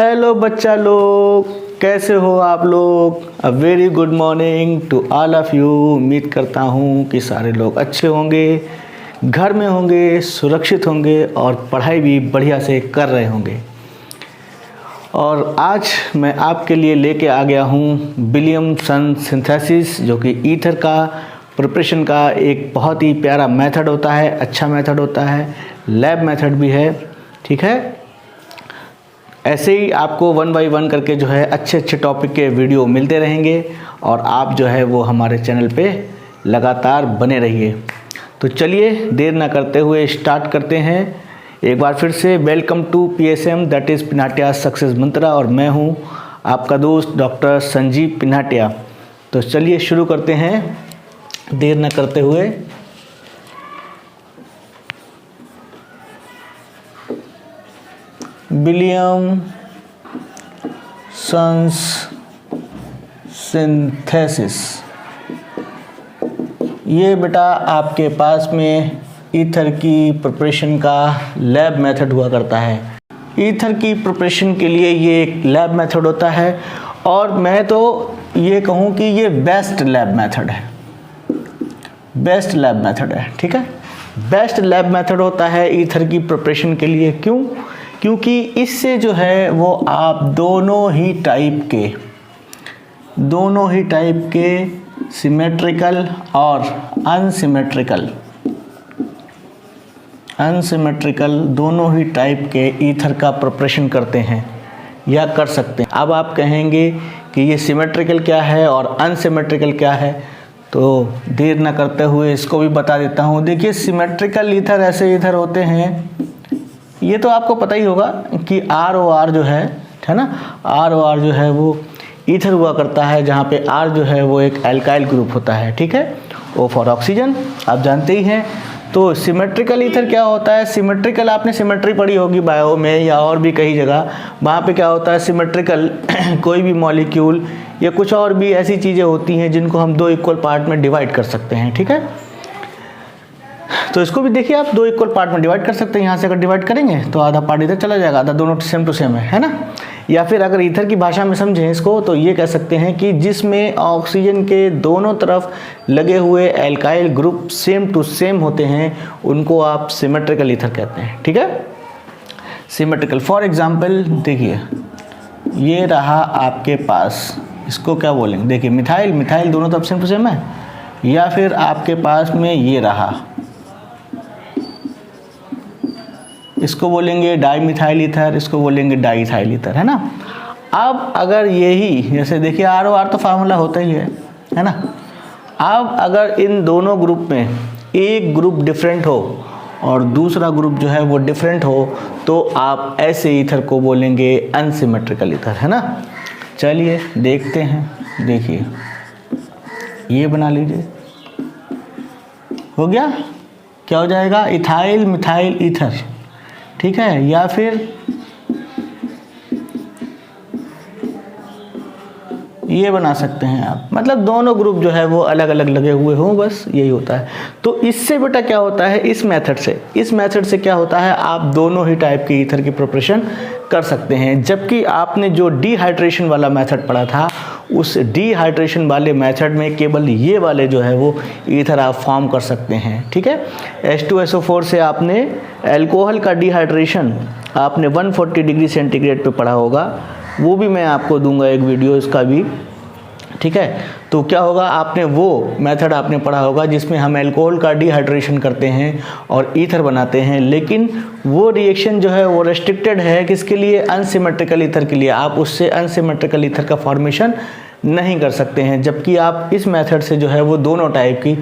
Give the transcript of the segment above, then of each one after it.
Hello बच्चा लोग, कैसे हो आप लोग। A very good morning to all of you. उम्मीद करता हूँ कि सारे लोग अच्छे होंगे, घर में होंगे, सुरक्षित होंगे और पढ़ाई भी बढ़िया से कर रहे होंगे। और आज मैं आपके लिए लेके आ गया हूँ विलियमसन सिंथेसिस, जो कि ईथर का प्रिपरेशन का एक बहुत ही प्यारा मेथड होता है, अच्छा मेथड होता है, लैब मेथड भी है। ठीक है, ऐसे ही आपको 1 बाय 1 करके जो है अच्छे अच्छे टॉपिक के वीडियो मिलते रहेंगे और आप जो है वो हमारे चैनल पे लगातार बने रहिए। तो चलिए देर ना करते हुए स्टार्ट करते हैं। एक बार फिर से welcome to PSM, that is पिनाटिया सक्सेस मंत्रा, और मैं हूँ आपका दोस्त डॉक्टर संजीव पिनाटिया। तो चलिए शुरू करते हैं देर ना करते हुए। विलियमसन सिंथेसिस, ये बेटा आपके पास में ईथर की प्रिपरेशन का लैब मेथड हुआ करता है। ईथर की प्रिपरेशन के लिए ये एक लैब मेथड होता है और मैं तो ये कहूँ कि ये बेस्ट लैब मेथड है, बेस्ट लैब मेथड है। ठीक है, बेस्ट लैब मेथड होता है ईथर की प्रिपरेशन के लिए। क्यों? क्योंकि इससे जो है वो आप दोनों ही टाइप के सिमेट्रिकल और अनसिमेट्रिकल दोनों ही टाइप के ईथर का प्रिपरेशन करते हैं या कर सकते हैं। अब आप कहेंगे कि ये सिमेट्रिकल क्या है और अनसिमेट्रिकल क्या है, तो देर ना करते हुए इसको भी बता देता हूँ। देखिए, सिमेट्रिकल ईथर ऐसे ईथर होते हैं, ये तो आपको पता ही होगा कि ROR जो है ना, ROR जो है वो ईथर हुआ करता है, जहाँ पे R जो है वो एक एल्काइल ग्रुप होता है। ठीक है, O फॉर ऑक्सीजन, आप जानते ही हैं। तो सिमेट्रिकल ईथर क्या होता है? सिमेट्रिकल, आपने सिमेट्री पढ़ी होगी बायो में या और भी कई जगह। वहाँ पे क्या होता है सिमेट्रिकल कोई भी मॉलिक्यूल या कुछ और भी ऐसी चीज़ें होती हैं जिनको हम 2 इक्वल पार्ट में डिवाइड कर सकते हैं। ठीक है, तो इसको भी देखिए, आप 2 इक्वल पार्ट में डिवाइड कर सकते हैं। यहाँ से अगर डिवाइड करेंगे तो आधा पार्ट इधर चला जाएगा, आधा दोनों सेम टू सेम है ना। या फिर अगर ईथर की भाषा में समझें इसको तो ये कह सकते हैं कि जिसमें ऑक्सीजन के दोनों तरफ लगे हुए alkyl group same to same होते हैं, उनको आप सिमेट्रिकल ईथर कहते हैं। ठीक है, सिमेट्रिकल। फॉर एग्जाम्पल देखिए, ये रहा आपके पास, इसको क्या बोलेंगे? देखिए, मिथाइल दोनों तरफ सेम टू सेम है। या फिर आपके पास में ये रहा, इसको बोलेंगे डाईमिथाइल ईथर, इसको बोलेंगे डाईइथाइल ईथर, है ना। अब अगर यही, जैसे देखिए ROR तो फार्मूला होता ही है ना। अब अगर इन दोनों ग्रुप में एक ग्रुप डिफरेंट हो और दूसरा ग्रुप जो है वो डिफरेंट हो, तो आप ऐसे ईथर को बोलेंगे अनसिमेट्रिकल ईथर, है ना। चलिए देखते हैं। देखिए, ये बना लीजिए, हो गया। क्या हो जाएगा? Ethyl methyl ether. ठीक है, या फिर ये बना सकते हैं आप, मतलब दोनों ग्रुप जो है वो अलग अलग लगे हुए हों, बस यही होता है। तो इससे बेटा क्या होता है, इस मेथड से क्या होता है, आप दोनों ही टाइप के ईथर की प्रिपरेशन कर सकते हैं। जबकि आपने जो डिहाइड्रेशन वाला मेथड पढ़ा था, उस डिहाइड्रेशन वाले मेथड में केवल ये वाले जो है वो ईथर आप फॉर्म कर सकते हैं। ठीक है, H2SO4 से आपने अल्कोहल का डिहाइड्रेशन आपने 140 डिग्री सेंटीग्रेड पे पढ़ा होगा, वो भी मैं आपको दूंगा एक वीडियो इसका भी। ठीक है, तो क्या होगा, आपने वो मेथड आपने पढ़ा होगा जिसमें हम अल्कोहल का डिहाइड्रेशन करते हैं और ईथर बनाते हैं, लेकिन वो रिएक्शन जो है वो रेस्ट्रिक्टेड है किसके लिए? अनसिमेट्रिकल ईथर के लिए। आप उससे अनसिमेट्रिकल ईथर का फॉर्मेशन नहीं कर सकते हैं, जबकि आप इस मेथड से जो है वो दोनों टाइप की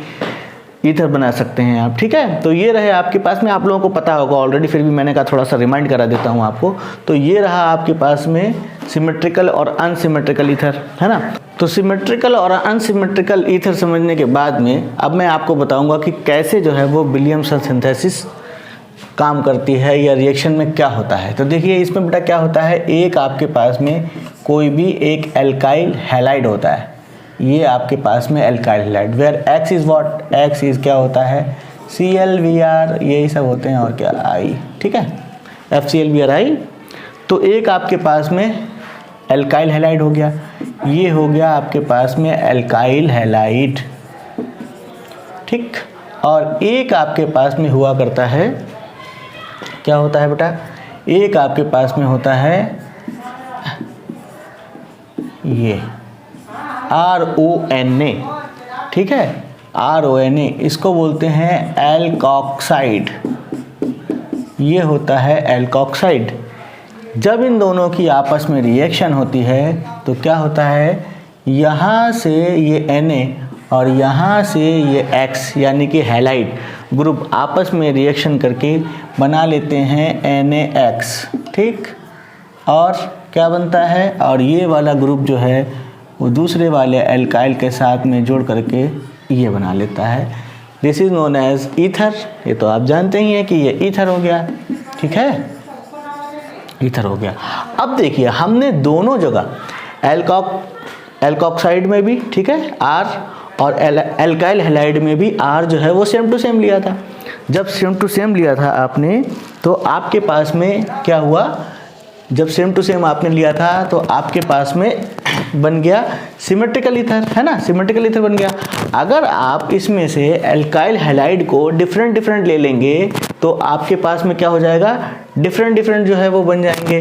ईथर बना सकते हैं आप। ठीक है, तो ये रहे आपके पास में, आप लोगों को पता होगा ऑलरेडी, फिर भी मैंने कहा थोड़ा सा रिमाइंड करा देता हूँ आपको। तो ये रहा आपके पास में सिमेट्रिकल और अनसिमेट्रिकल ईथर, है ना। तो सिमेट्रिकल और अनसिमेट्रिकल ईथर समझने के बाद में अब मैं आपको बताऊंगा कि कैसे जो है वो विलियमसन सिंथेसिस काम करती है या रिएक्शन में क्या होता है। तो देखिए, इसमें बेटा क्या होता है, एक आपके पास में कोई भी एक एल्काइल हैलाइड होता है, ये आपके पास में alkyl halide, where X is what, X is क्या होता है, ClVr, यही सब होते हैं और क्या I। ठीक है, FClVrI। तो एक आपके पास में एल्काइल हैलाइड हो गया, ये हो गया आपके पास में एल्काइल हैलाइड, ठीक। और एक आपके पास में हुआ करता है, क्या होता है बेटा, एक आपके पास में होता है ये RONA, ठीक है, RONA, इसको बोलते हैं एल्कोक्साइड, ये होता है एल्कोक्साइड। जब इन दोनों की आपस में रिएक्शन होती है तो क्या होता है, यहाँ से ये Na और यहाँ से ये X यानी कि हैलाइड ग्रुप आपस में रिएक्शन करके बना लेते हैं NaX, ठीक। और क्या बनता है, और ये वाला ग्रुप जो है वो दूसरे वाले एल्काइल के साथ में जोड़ करके ये बना लेता है। This is known as ether. ये तो आप जानते ही हैं कि ये ईथर हो गया, ठीक है, ईथर हो गया। अब देखिए हमने दोनों जगह एल्कोक्साइड में भी, ठीक है, R, और एल्काइल हैलाइड में भी R जो है वो सेम टू सेम लिया था। जब सेम टू सेम लिया था आपने तो आपके पास में क्या हुआ, जब सेम टू सेम आपने लिया था तो आपके पास में बन गया सिमेट्रिकल ईथर, है ना, सिमेट्रिकल ईथर बन गया। अगर आप इसमें से एल्काइल हैलाइड को डिफरेंट डिफरेंट ले लेंगे तो आपके पास में क्या हो जाएगा, डिफरेंट डिफरेंट जो है वो बन जाएंगे।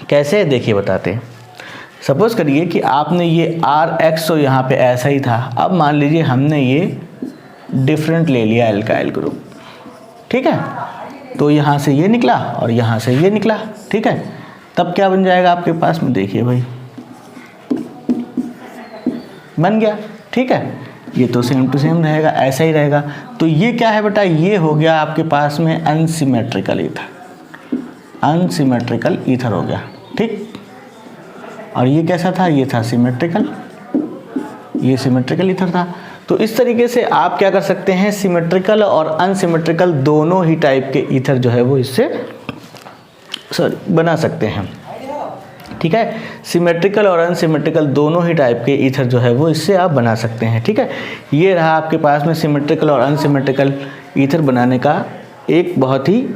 कैसे, देखिए बताते हैं। सपोज करिए कि आपने ये RX तो यहाँ पे ऐसा ही था, अब मान लीजिए हमने ये डिफरेंट ले लिया एल्काइल ग्रुप, ठीक है, तो यहाँ से ये निकला और यहाँ से ये निकला, ठीक है, तब क्या बन जाएगा आपके पास में, देखिए भाई बन गया, ठीक है। ये तो सेम टू सेम रहेगा, ऐसा ही रहेगा। तो ये क्या है बेटा, ये हो गया आपके पास में अनसिमेट्रिकल ईथर, अनसिमेट्रिकल ईथर हो गया, ठीक। और ये कैसा था, ये था सिमेट्रिकल, ये सिमेट्रिकल ईथर था। तो इस तरीके से आप क्या कर सकते हैं, सिमेट्रिकल और अनसिमेट्रिकल दोनों ही टाइप के ईथर जो है वो इससे बना सकते हैं, ठीक है। सिमेट्रिकल और अनसिमेट्रिकल दोनों ही टाइप के ईथर जो है वो इससे आप बना सकते हैं, ठीक है। ये रहा आपके पास में सिमेट्रिकल और अनसिमेट्रिकल ईथर बनाने का एक बहुत ही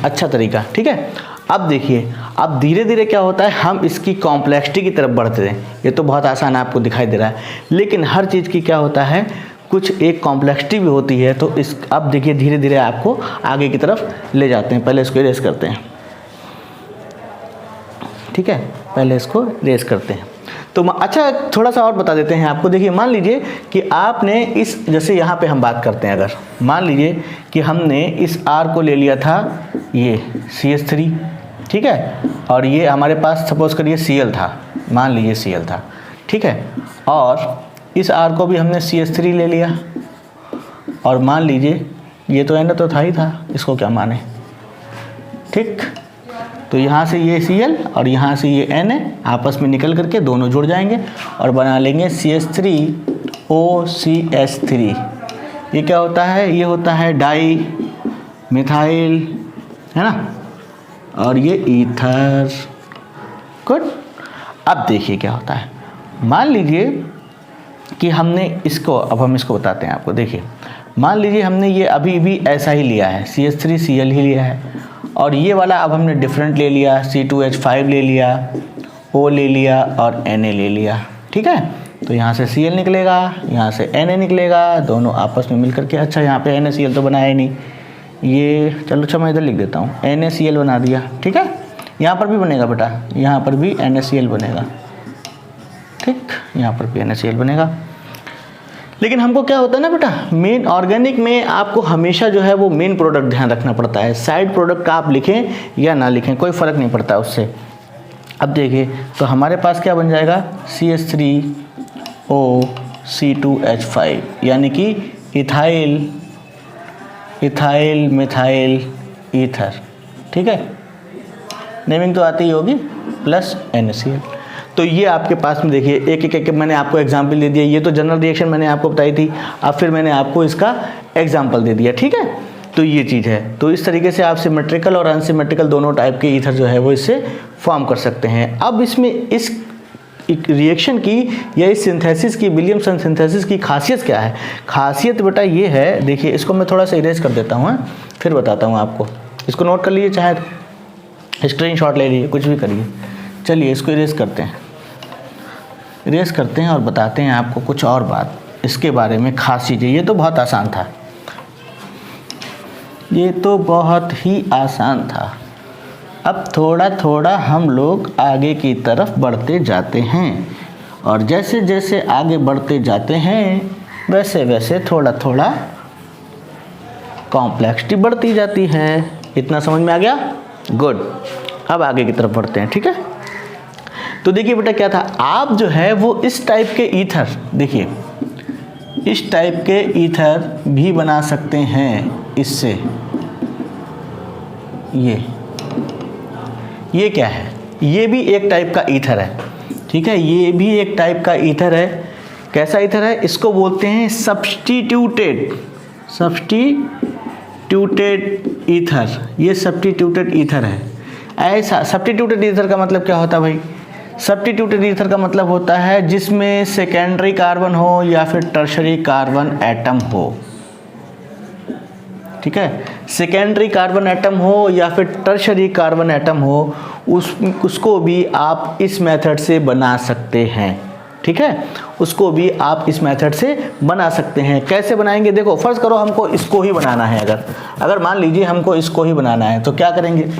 अच्छा तरीका, ठीक है। अब देखिए, अब धीरे धीरे क्या होता है, हम इसकी कॉम्प्लेक्सिटी की तरफ बढ़ते हैं। ये तो बहुत आसान आपको दिखाई दे रहा है, लेकिन हर चीज़ की क्या होता है, कुछ एक कॉम्प्लेक्सिटी भी होती है। तो इस अब देखिए धीरे धीरे आपको आगे की तरफ ले जाते हैं। पहले इसको इरेज करते हैं, ठीक है, पहले इसको इरेज करते हैं। तो अच्छा थोड़ा सा और बता देते हैं आपको। देखिए मान लीजिए कि आपने इस, जैसे यहाँ पे हम बात करते हैं, अगर मान लीजिए कि हमने इस R को ले लिया था ये CH3, ठीक है, और ये हमारे पास सपोज करिए Cl था, मान लीजिए Cl था, ठीक है, और इस R को भी हमने CH3 ले लिया, और मान लीजिए ये तो Na तो था ही था, इसको क्या माने, ठीक। तो यहाँ से ये Cl और यहाँ से ये Na आपस में निकल करके दोनों जुड़ जाएंगे और बना लेंगे CH3OCH3। ये क्या होता है, ये होता है डाई मिथाइल, है ना, और ये ईथर, गुड। अब देखिए क्या होता है, मान लीजिए कि हमने इसको, अब हम इसको बताते हैं आपको। देखिए मान लीजिए हमने ये अभी भी ऐसा ही लिया है, CH3Cl ही लिया है, और ये वाला अब हमने डिफरेंट ले लिया, C2H5 ले लिया, O ले लिया और Na ले लिया, ठीक है। तो यहाँ से Cl निकलेगा, यहाँ से Na निकलेगा, दोनों आपस में मिल करके, अच्छा यहाँ पे NaCl तो बनाया ही नहीं, ये चलो अच्छा मैं इधर लिख देता हूँ, NaCl बना दिया, ठीक है। यहाँ पर भी बनेगा बेटा, यहाँ पर भी NaCl बनेगा, ठीक, यहाँ पर भी NaCl बनेगा। लेकिन हमको क्या होता है ना बेटा, मेन ऑर्गेनिक में आपको हमेशा जो है वो मेन प्रोडक्ट ध्यान रखना पड़ता है। साइड प्रोडक्ट का आप लिखें या ना लिखें कोई फ़र्क नहीं पड़ता उससे। अब देखिए तो हमारे पास क्या बन जाएगा, CH3OC2H5, यानी कि इथाइल मिथाइल ईथर, ठीक है, नेमिंग तो आती ही होगी, प्लस NaCl। तो ये आपके पास में देखिए एक एक मैंने आपको एग्जाम्पल दे दिया। ये तो जनरल रिएक्शन मैंने आपको बताई थी, अब फिर मैंने आपको इसका एग्जाम्पल दे दिया, ठीक है। तो ये चीज़ है। तो इस तरीके से आप सिमेट्रिकल और अनसिमेट्रिकल दोनों टाइप के ईथर जो है वो इससे फॉर्म कर सकते हैं। अब इसमें इस रिएक्शन की या इस सिंथेसिस की, विलियमसन सिंथेसिस की खासियत क्या है? खासियत बेटा ये है, देखिए इसको मैं थोड़ा सा इरेज कर देता हूँ, फिर बताता हूँ आपको। इसको नोट कर लीजिए चाहे। स्क्रीनशॉट ले लीजिए, कुछ भी करिए। चलिए इसको इरेज करते हैं, इरेज करते हैं और बताते हैं आपको कुछ और बात इसके बारे में, खास चीज़ें। ये तो बहुत आसान था, ये तो बहुत ही आसान था। अब थोड़ा थोड़ा हम लोग आगे की तरफ बढ़ते जाते हैं, और जैसे जैसे आगे बढ़ते जाते हैं वैसे वैसे थोड़ा थोड़ा कॉम्प्लेक्सिटी बढ़ती जाती है। इतना समझ में आ गया? गुड। अब आगे की तरफ बढ़ते हैं, ठीक है। तो देखिए बेटा क्या था, आप जो है वो इस टाइप के ईथर, देखिए इस टाइप के ईथर भी बना सकते हैं इससे। ये क्या है? ये भी एक टाइप का ईथर है, ठीक है। ये भी एक टाइप का ईथर है। कैसा ईथर है? इसको बोलते हैं सब्स्टिट्यूटेड ईथर। ये सब्स्टिट्यूटेड ईथर है। ऐसा सब्स्टिट्यूटेड ईथर का मतलब क्या होता है भाई? सब्स्टिट्यूटेड ईथर का मतलब होता है जिसमें सेकेंडरी कार्बन हो या फिर टर्शरी कार्बन एटम हो, ठीक है। सेकेंडरी कार्बन एटम हो या फिर टर्शरी कार्बन एटम हो, उसको भी आप इस मेथड से बना सकते हैं, ठीक है। उसको भी आप इस मेथड से बना सकते हैं। कैसे बनाएंगे? देखो, फर्ज करो हमको इसको ही बनाना है। अगर मान लीजिए हमको इसको ही बनाना है तो क्या करेंगे?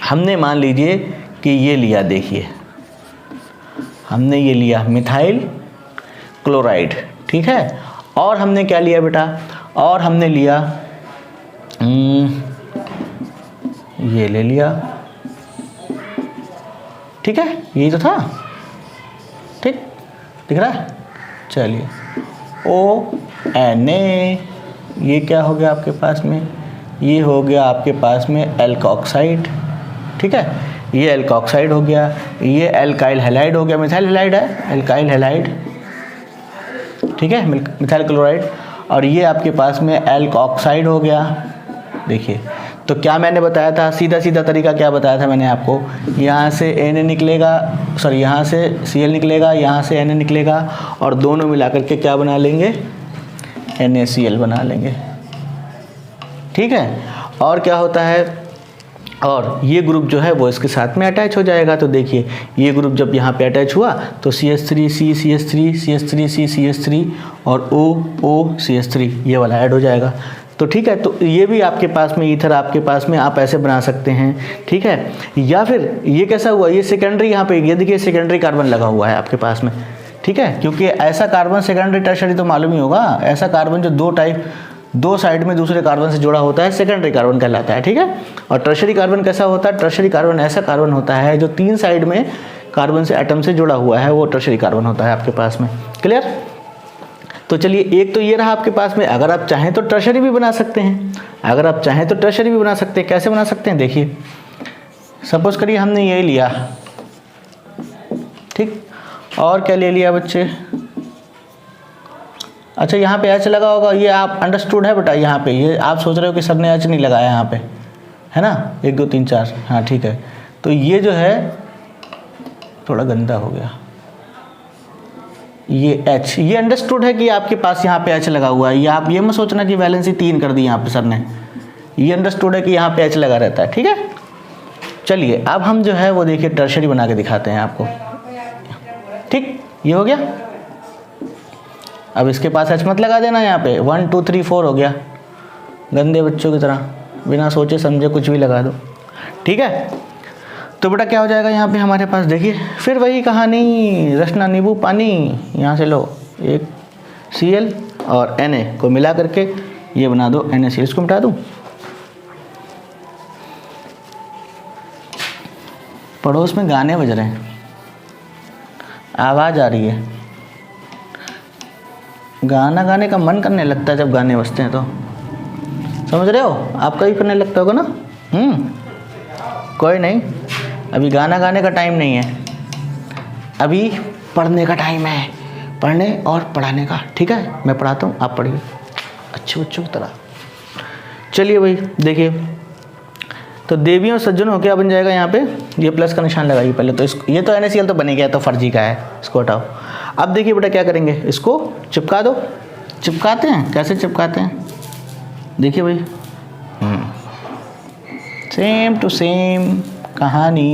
हमने मान लीजिए कि ये लिया, देखिए हमने ये लिया मिथाइल क्लोराइड, ठीक है। और हमने क्या लिया बेटा? और हमने लिया ये ले लिया, ठीक है। यही तो था, ठीक दिख रहा है? चलिए ONA, ये क्या हो गया आपके पास में? ये हो गया आपके पास में एल्कोक्साइड, ठीक है। ये एल्कोक्साइड हो गया, ये एल्काइल हैलाइड हो गया, मिथाइल हैलाइड है, एल्काइल हैलाइड, ठीक है, मिथाइल क्लोराइड। और ये आपके पास में एल्कोक्साइड हो गया। देखिए तो क्या मैंने बताया था, सीधा सीधा तरीका क्या बताया था मैंने आपको? यहाँ से Na निकलेगा, सॉरी यहाँ से Cl निकलेगा, यहाँ से Na निकलेगा, और दोनों मिला करके क्या बना लेंगे? NaCl बना लेंगे, ठीक है। और क्या होता है? और ये ग्रुप जो है वो इसके साथ में अटैच हो जाएगा। तो देखिए ये ग्रुप जब यहाँ पे अटैच हुआ तो CH3C CH3 CH3C CH3 और O CH3 ये वाला ऐड हो जाएगा। तो ठीक है, तो ये भी आपके पास में ईथर आपके पास में आप ऐसे बना सकते हैं, ठीक है। या फिर ये कैसा हुआ? ये सेकेंडरी, यहाँ पे ये देखिए सेकेंडरी कार्बन लगा हुआ है आपके पास में, ठीक है। क्योंकि ऐसा कार्बन सेकेंडरी टर्शरी तो मालूम ही होगा, ऐसा कार्बन जो दो साइड में दूसरे कार्बन से जुड़ा होता है सेकेंडरी कार्बन कहलाता है, ठीक है। और टर्शरी कार्बन कैसा होता है? टर्शरी कार्बन ऐसा कार्बन होता है जो 3 साइड में कार्बन से एटम से जुड़ा हुआ है, वो टर्शरी कार्बन होता है आपके पास में। क्लियर? तो चलिए एक तो ये रहा आपके पास में। अगर आप चाहें तो टर्शरी भी बना सकते हैं, अगर आप चाहें तो टर्शरी भी बना सकते हैं। कैसे बना सकते हैं? देखिए सपोज करिए हमने ये लिया, ठीक, और क्या ले लिया बच्चे? अच्छा यहाँ पे H लगा होगा, ये आप अंडरस्टूड है बेटा। यहाँ पे ये आप सोच रहे हो कि सर ने H नहीं लगाया यहाँ पे, है ना? 1 2 3 4, हाँ ठीक है। तो ये जो है थोड़ा गंदा हो गया, ये H, ये अंडरस्टूड है कि आपके पास यहाँ पे H लगा हुआ है। ये आप ये मत सोचना कि वैलेंसी 3 कर दी यहाँ पे सर ने, ये अंडरस्टूड है कि यहाँ पे H लगा रहता है, ठीक है। चलिए अब हम जो है वो देखिए टर्शरी बना के दिखाते हैं आपको, ठीक। ये हो गया। अब इसके पास H मत लगा देना, यहाँ पे 1 2 3 4 हो गया, गंदे बच्चों की तरह बिना सोचे समझे कुछ भी लगा दो, ठीक है। तो बेटा क्या हो जाएगा यहाँ पे हमारे पास? देखिए फिर वही कहानी, रसना नींबू पानी। यहाँ से लो एक Cl और Na को मिला करके ये बना दो NaCl। इसको मिटा दूँ? पड़ोस में गाने बज रहे हैं, आवाज़ आ रही है। गाना गाने का मन करने लगता है जब गाने बजते हैं, तो समझ रहे हो? आपका भी करने लगता होगा ना? कोई नहीं, अभी गाना गाने का टाइम नहीं है, अभी पढ़ने का टाइम है, पढ़ने और पढ़ाने का, ठीक है। मैं पढ़ाता हूँ, आप पढ़िए अच्छे बच्चों की तरह। चलिए भाई देखिए, तो देवियों सज्जनों क्या बन जाएगा यहाँ पे? ये प्लस का निशान लगाइए पहले तो। इसको, ये तो NaCl तो बन गया, तो फर्जी का है, इसको हटाओ। अब देखिए बेटा क्या करेंगे, इसको चिपका दो। चिपकाते हैं, कैसे चिपकाते हैं? देखिए भाई, सेम टू सेम कहानी।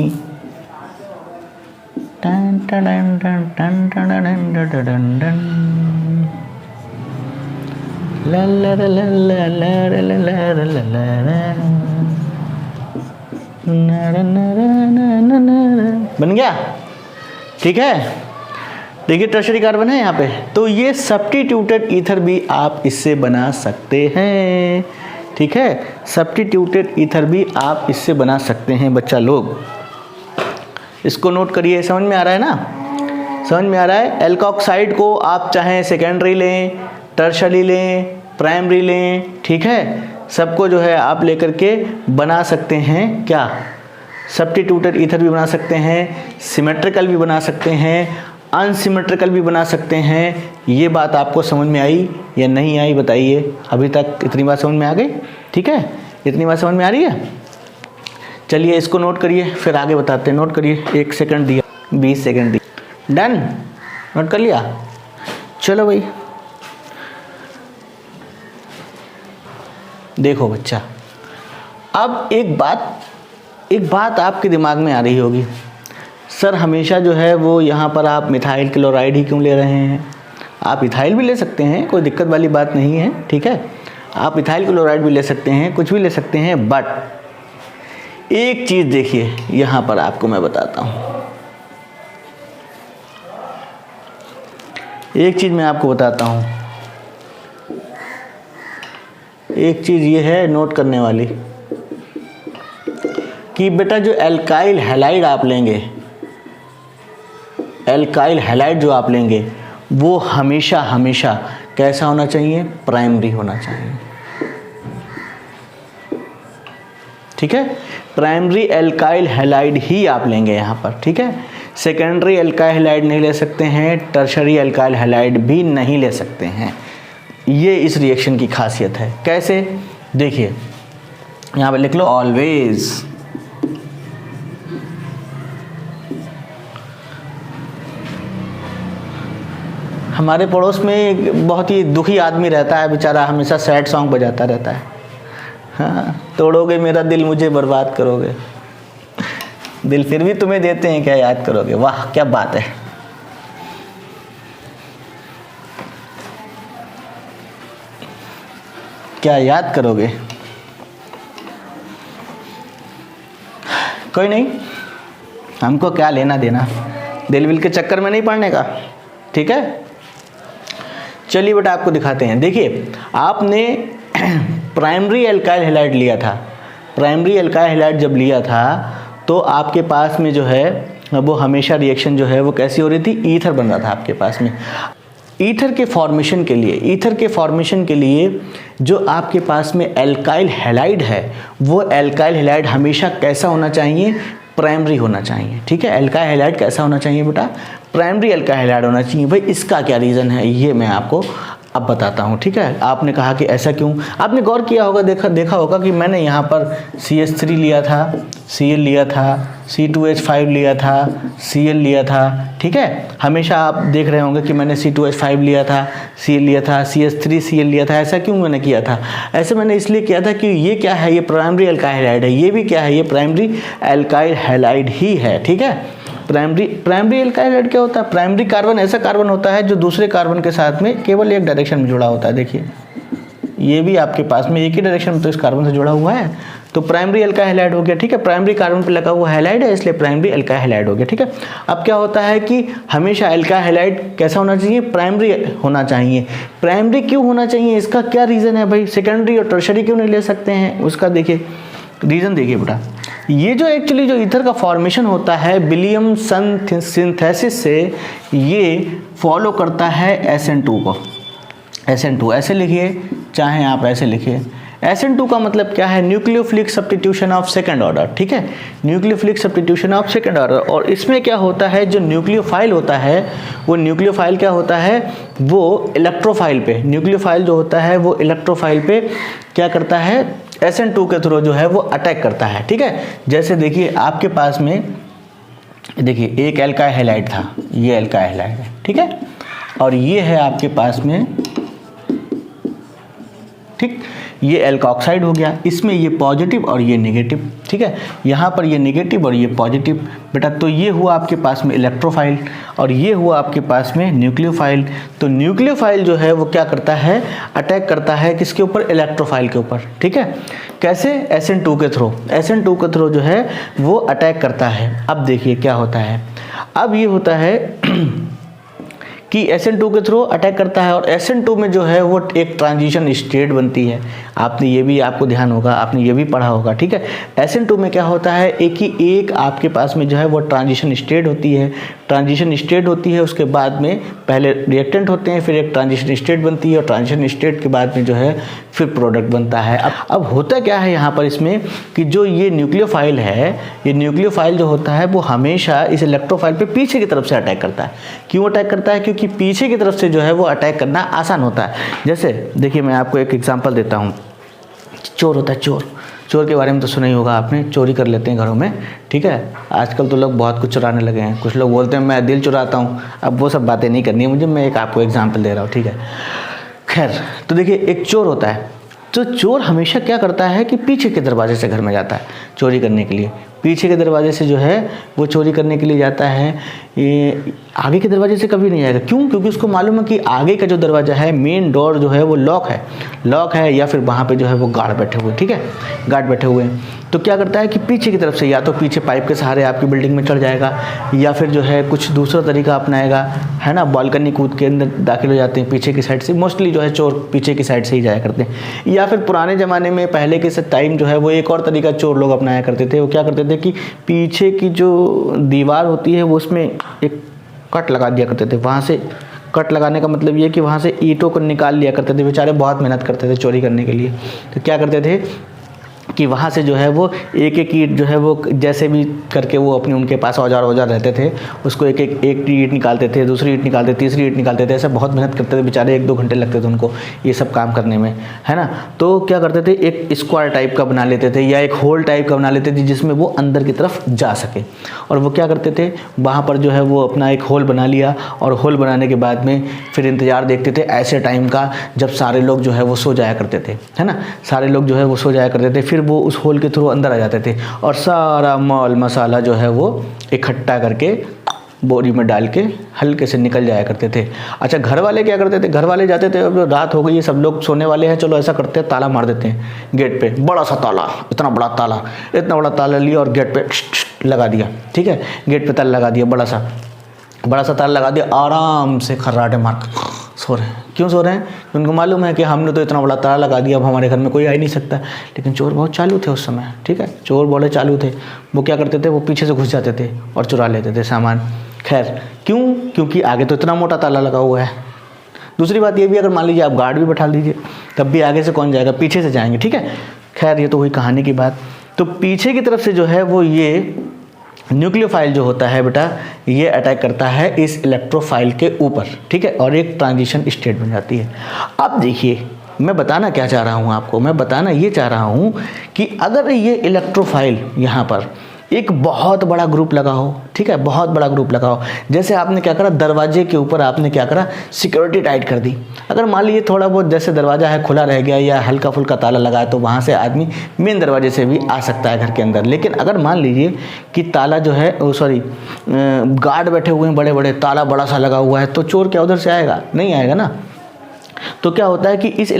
टन टन टन टन टन टन टन टन ला ला ला ला ला ला ला ला ला। बन गया, ठीक है। देखिए टर्शरी कार्बन है यहाँ पे, तो ये सब्स्टिट्यूटेड ईथर भी आप इससे बना सकते हैं, ठीक है। सब्स्टिट्यूटेड ईथर भी आप इससे बना सकते हैं बच्चा लोग, इसको नोट करिए। समझ में आ रहा है ना, समझ में आ रहा है। एल्कोक्साइड को आप चाहे सेकेंडरी लें, टर्शरी लें, प्राइमरी लें, ठीक है, सबको जो है आप लेकर के बना सकते हैं क्या, सब्स्टिट्यूटेड ईथर भी बना सकते हैं, सिमेट्रिकल भी बना सकते हैं, अनसिमेट्रिकल भी बना सकते हैं। ये बात आपको समझ में आई या नहीं आई बताइए। अभी तक इतनी बात समझ में आ गई, ठीक है, इतनी बात समझ में आ रही है। चलिए इसको नोट करिए, फिर आगे बताते हैं। नोट करिए, 1 सेकंड दिया, 20 सेकंड दिया, डन, नोट कर लिया। चलो भाई देखो बच्चा, अब एक बात आपके दिमाग में आ रही होगी, सर हमेशा जो है वो यहाँ पर आप मिथाइल क्लोराइड ही क्यों ले रहे हैं। आप इथाइल भी ले सकते हैं, कोई दिक्कत वाली बात नहीं है, ठीक है, आप इथाइल क्लोराइड भी ले सकते हैं, कुछ भी ले सकते हैं। बट एक चीज़ देखिए यहाँ पर आपको मैं बताता हूँ, एक चीज़ मैं आपको बताता हूँ, एक चीज़ ये है नोट करने वाली कि बेटा जो एल्काइल हैलाइड आप लेंगे, एल्काइल हैलाइड जो आप लेंगे वो हमेशा हमेशा कैसा होना चाहिए, प्राइमरी होना चाहिए, ठीक है। प्राइमरी एल्काइल हैलाइड ही आप लेंगे यहाँ पर, ठीक है। सेकेंडरी एल्काइल हैलाइड नहीं ले सकते हैं, टर्शरी एल्काइल हैलाइड भी नहीं ले सकते हैं। ये इस रिएक्शन की खासियत है। कैसे, देखिए यहाँ पे लिख लो ऑलवेज, हमारे पड़ोस में एक बहुत ही दुखी आदमी रहता है बेचारा, हमेशा सैड सॉन्ग बजाता रहता है। हाँ, तोड़ोगे मेरा दिल मुझे बर्बाद करोगे, दिल फिर भी तुम्हें देते हैं क्या याद करोगे। वाह क्या बात है, क्या याद करोगे। कोई नहीं, हमको क्या लेना देना, दिल विल के चक्कर में नहीं पड़ने का, ठीक है। चलिए बेटा आपको दिखाते हैं। देखिए आपने प्राइमरी एल्काइल हैलाइड लिया था, प्राइमरी एल्काइल हैलाइड जब लिया था तो आपके पास में जो है वो हमेशा रिएक्शन जो है वो कैसी हो रही थी, ईथर बन रहा था आपके पास में। ईथर के फॉर्मेशन के लिए, ईथर के फॉर्मेशन के लिए जो आपके पास में एल्काइल हैलाइड है वो एल्काइल हैलाइड हमेशा कैसा होना चाहिए, प्राइमरी होना चाहिए, ठीक है। एल्काइल हैलाइड कैसा होना चाहिए बेटा, प्राइमरी एल्काइल हैलाइड होना चाहिए। भाई इसका क्या रीज़न है ये मैं आपको अब बताता हूँ, ठीक है। आपने कहा कि ऐसा क्यों, आपने गौर किया होगा, देखा होगा कि मैंने यहाँ पर CH3 लिया था, Cl लिया था, C2H5 लिया था, Cl लिया था, ठीक है। हमेशा आप देख रहे होंगे कि मैंने C2H5 लिया था, Cl लिया था, CH3 Cl लिया था। ऐसा क्यों मैंने किया था, ऐसे मैंने इसलिए किया था कि ये क्या है, ये प्राइमरी एल्काइल हैलाइड है, ये भी क्या है, ये प्राइमरी एल्काइल हैलाइड ही है, ठीक है। प्राइमरी एल्काइल हैलाइड क्या होता है, प्राइमरी कार्बन ऐसा कार्बन होता है जो दूसरे कार्बन के साथ में केवल एक डायरेक्शन में जुड़ा होता है। देखिए ये भी आपके पास में एक ही डायरेक्शन में तो इस कार्बन से जुड़ा हुआ है, तो प्राइमरी एल्काइल हैलाइड हो गया, ठीक है। प्राइमरी कार्बन पे लगा हुआ हैलाइड है इसलिए प्राइमरी एल्काइल हैलाइड हो गया, ठीक है। अब क्या होता है कि हमेशा एल्काइल हैलाइड कैसा होना चाहिए, प्राइमरी होना चाहिए। प्राइमरी क्यों होना चाहिए, इसका क्या रीज़न है भाई, सेकेंडरी और टर्शरी क्यों नहीं ले सकते हैं, उसका देखिए रीज़न देखिए बेटा। ये जो एक्चुअली जो ईथर का फॉर्मेशन होता है विलियम सिंथेसिस से, ये फॉलो करता है SN2 को। SN2 ऐसे लिखिए, चाहे आप ऐसे लिखिए। SN2 का मतलब क्या है, nucleophilic substitution of second order, ठीक है, nucleophilic substitution of second order. और इसमें क्या होता है, जो न्यूक्लियोफाइल होता है वो न्यूक्लियोफाइल क्या होता है, वो इलेक्ट्रोफाइल पे, न्यूक्लियोफाइल जो होता है वो इलेक्ट्रोफाइल पे क्या करता है, SN2 के थ्रू जो है वो अटैक करता है, ठीक है। जैसे देखिए आपके पास में देखिए एक एल्काइल हैलाइड था, ये एल्काइल हैलाइड है, ठीक है, और ये है आपके पास में, ठीक, ये एल्कोक्साइड हो गया, इसमें ये पॉजिटिव और ये नेगेटिव, ठीक है, यहाँ पर ये नेगेटिव और ये पॉजिटिव बेटा। तो ये हुआ आपके पास में इलेक्ट्रोफाइल और ये हुआ आपके पास में न्यूक्लियोफाइल। तो न्यूक्लियोफाइल जो है वो क्या करता है, अटैक करता है किसके ऊपर, इलेक्ट्रोफाइल के ऊपर, ठीक है। कैसे, SN2 के थ्रू, SN2 के थ्रू जो है वो अटैक करता है। अब देखिए क्या होता है, अब ये होता है कि SN2 के थ्रू अटैक करता है और SN2 में जो है वो एक ट्रांजिशन स्टेट बनती है। आपने ये भी, आपको ध्यान होगा, आपने ये भी पढ़ा होगा, ठीक है। SN2 में क्या होता है, एक आपके पास में जो है वो ट्रांजिशन स्टेट होती है, ट्रांजिशन स्टेट होती है, उसके बाद में पहले रिएक्टेंट होते हैं, फिर एक ट्रांजिशन स्टेट बनती है और ट्रांजिशन स्टेट के बाद में जो है फिर प्रोडक्ट बनता है। अब होता क्या है यहाँ पर इसमें कि जो ये न्यूक्लियोफाइल है, ये न्यूक्लियोफाइल जो होता है वो हमेशा इस इलेक्ट्रोफाइल पे पीछे की तरफ से अटैक करता है। क्यों अटैक करता है, क्योंकि पीछे की तरफ से जो है वो अटैक करना आसान होता है। जैसे देखिए मैं आपको एक एग्जांपल देता हूँ, चोर होता है, चोर के बारे में तो सुना ही होगा आपने, चोरी कर लेते हैं घरों में, ठीक है। आजकल तो लोग बहुत कुछ चुराने लगे हैं, कुछ लोग बोलते हैं मैं दिल चुराता हूँ, अब वो सब बातें नहीं करनी है मुझे, मैं एक आपको एग्जांपल दे रहा हूँ, ठीक है। खैर, तो देखिए एक चोर होता है, तो चोर हमेशा क्या करता है कि पीछे के दरवाजे से घर में जाता है चोरी करने के लिए, पीछे के दरवाजे से जो है वो चोरी करने के लिए जाता है, ये आगे के दरवाजे से कभी नहीं आएगा। क्यों, क्योंकि उसको मालूम है कि आगे का जो दरवाज़ा है, मेन डोर जो है वो लॉक है या फिर वहाँ पे जो है वो गार्ड बैठे हुए, ठीक है, गार्ड बैठे हुए हैं। तो क्या करता है कि पीछे की तरफ से या तो पीछे पाइप के सहारे आपकी बिल्डिंग में चढ़ जाएगा या फिर जो है कुछ दूसरा तरीका अपनाएगा, है ना, बालकनी कूद के अंदर दाखिल हो जाते हैं पीछे की साइड से, मोस्टली जो है चोर पीछे की साइड से ही जाया करते हैं। या फिर पुराने ज़माने में पहले के टाइम जो है वो एक और तरीका चोर लोग अपनाया करते थे, वो क्या करते थे कि पीछे की जो दीवार होती है वो उसमें एक कट लगा दिया करते थे। वहाँ से कट लगाने का मतलब ये कि वहाँ से ईंटों को निकाल लिया करते थे, बेचारे बहुत मेहनत करते थे चोरी करने के लिए। तो क्या करते थे कि वहाँ से जो है वो एक ईंट जो है वो जैसे भी करके वो अपने उनके पास औजार रहते थे, उसको एक ईंट निकालते थे, दूसरी ईंट निकालते, तीसरी ईंट निकालते थे, ऐसा बहुत मेहनत करते थे बेचारे, 1-2 घंटे लगते थे उनको ये सब काम करने में, है ना। तो क्या करते थे, एक स्क्वायर टाइप का बना लेते थे या एक होल टाइप का बना लेते थे जिसमें वो अंदर की तरफ जा सके। और वो क्या करते थे, वहाँ पर जो है वो अपना एक होल बना लिया और होल बनाने के बाद में फिर इंतज़ार देखते थे ऐसे टाइम का जब सारे लोग जो है वो सो जाया करते थे, है ना, सारे लोग जो है वो सो जाया करते थे, फिर वो उस होल के थ्रू अंदर आ जाते थे और सारा माल मसाला जो है वो इकट्ठा करके बोरी में डाल के हल्के से निकल जाया करते थे। अच्छा, घर वाले क्या करते थे, घर वाले जाते थे, अब रात हो गई है, सब लोग सोने वाले हैं, चलो ऐसा करते हैं ताला मार देते हैं गेट पे, बड़ा सा ताला, इतना बड़ा ताला लिया और गेट पे लगा दिया, ठीक है, गेट पे ताला लगा दिया, बड़ा सा ताला लगा दिया, आराम से खर्राटे मार सो रहे हैं। क्यों सो रहे हैं, उनको मालूम है कि हमने तो इतना बड़ा ताला लगा दिया, अब हमारे घर में कोई आ ही नहीं सकता। लेकिन चोर बहुत चालू थे उस समय, ठीक है, चोर बड़े चालू थे, वो क्या करते थे, वो पीछे से घुस जाते थे और चुरा लेते थे सामान। खैर, क्यों, क्योंकि आगे तो इतना मोटा ताला लगा हुआ है। दूसरी बात ये भी, अगर मान लीजिए आप गार्ड भी बैठा लीजिए तब भी आगे से कौन जाएगा, पीछे से जाएंगे, ठीक है। खैर, ये तो हुई कहानी की बात। तो पीछे की तरफ से जो है वो ये न्यूक्लियोफाइल जो होता है बेटा, ये अटैक करता है इस इलेक्ट्रोफाइल के ऊपर, ठीक है, और एक ट्रांजिशन स्टेट बन जाती है। अब देखिए मैं बताना क्या चाह रहा हूँ आपको, मैं बताना ये चाह रहा हूँ कि अगर ये इलेक्ट्रोफाइल यहाँ पर एक बहुत बड़ा ग्रुप लगा हो, ठीक है, बहुत बड़ा ग्रुप लगा हो, जैसे आपने क्या करा, दरवाजे के ऊपर आपने क्या करा, सिक्योरिटी टाइट कर दी। अगर मान लीजिए थोड़ा बहुत जैसे दरवाज़ा है खुला रह गया या हल्का फुल्का ताला लगा है तो वहाँ से आदमी मेन दरवाजे से भी आ सकता है घर के अंदर। लेकिन अगर मान लीजिए कि ताला जो है गार्ड बैठे हुए हैं बड़े बड़े, ताला बड़ा सा लगा हुआ है, तो चोर क्या उधर से आएगा, नहीं आएगा ना। तो क्या होता है कि इस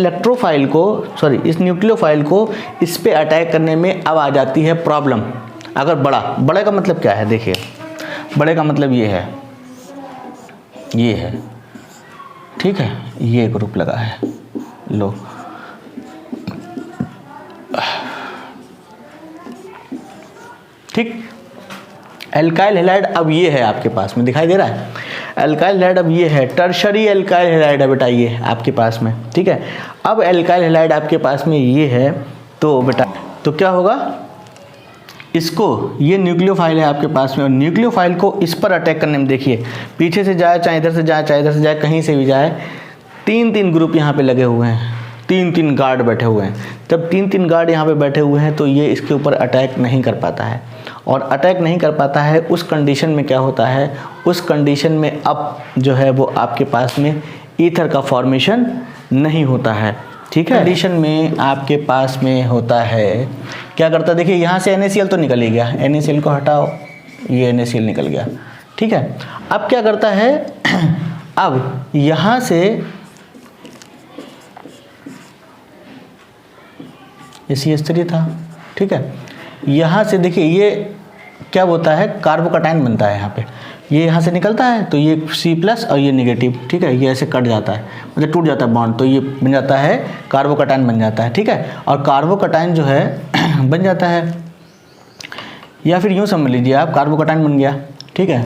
न्यूक्लियोफाइल को इस पे अटैक करने में अब आ जाती है प्रॉब्लम। अगर बड़े का मतलब क्या है, देखिए बड़े का मतलब ये है, ठीक है, ये ग्रुप लगा है, लो, ठीक, एल्काइल हैलाइड अब ये है आपके पास में, दिखाई दे रहा है, एल्काइल हैलाइड अब ये है, टर्शरी एल्काइल हैलाइड है बेटा, ये आपके पास में, ठीक है। अब एल्काइल हैलाइड आपके पास में ये है, तो बेटा तो क्या होगा, इसको, ये न्यूक्लियोफाइल है आपके पास में और न्यूक्लियोफाइल को इस पर अटैक करने में देखिए, पीछे से जाए चाहे इधर से जाए चाहे इधर से जाए, कहीं से भी जाए, 3-3 ग्रुप यहाँ पे लगे हुए हैं, 3-3 गार्ड बैठे हुए हैं। जब 3-3 गार्ड यहाँ पे बैठे हुए हैं तो ये इसके ऊपर अटैक नहीं कर पाता है, और अटैक नहीं कर पाता है उस कंडीशन में क्या होता है, उस कंडीशन में अब जो है वो आपके पास में ईथर का फॉर्मेशन नहीं होता है, ठीक है। एडिशन में आपके पास में होता है, क्या करता है, देखिए यहाँ से NaCl तो निकल ही गया, NaCl को हटाओ, ये NaCl निकल गया, ठीक है। अब क्या करता है, अब यहाँ से CH3 था, ठीक है, यहाँ से देखिए ये क्या होता है, कार्बोकैटायन बनता है यहाँ पे, ये यहाँ से निकलता है तो ये C+ और ये नेगेटिव, ठीक है, ये ऐसे कट जाता है, मतलब टूट जाता है बॉन्ड, तो ये बन जाता है कार्बोकैटायन बन जाता है, ठीक है। और कार्बोकैटायन जो है बन जाता है, या फिर यूँ समझ लीजिए आप, कार्बोकैटायन बन गया, ठीक है,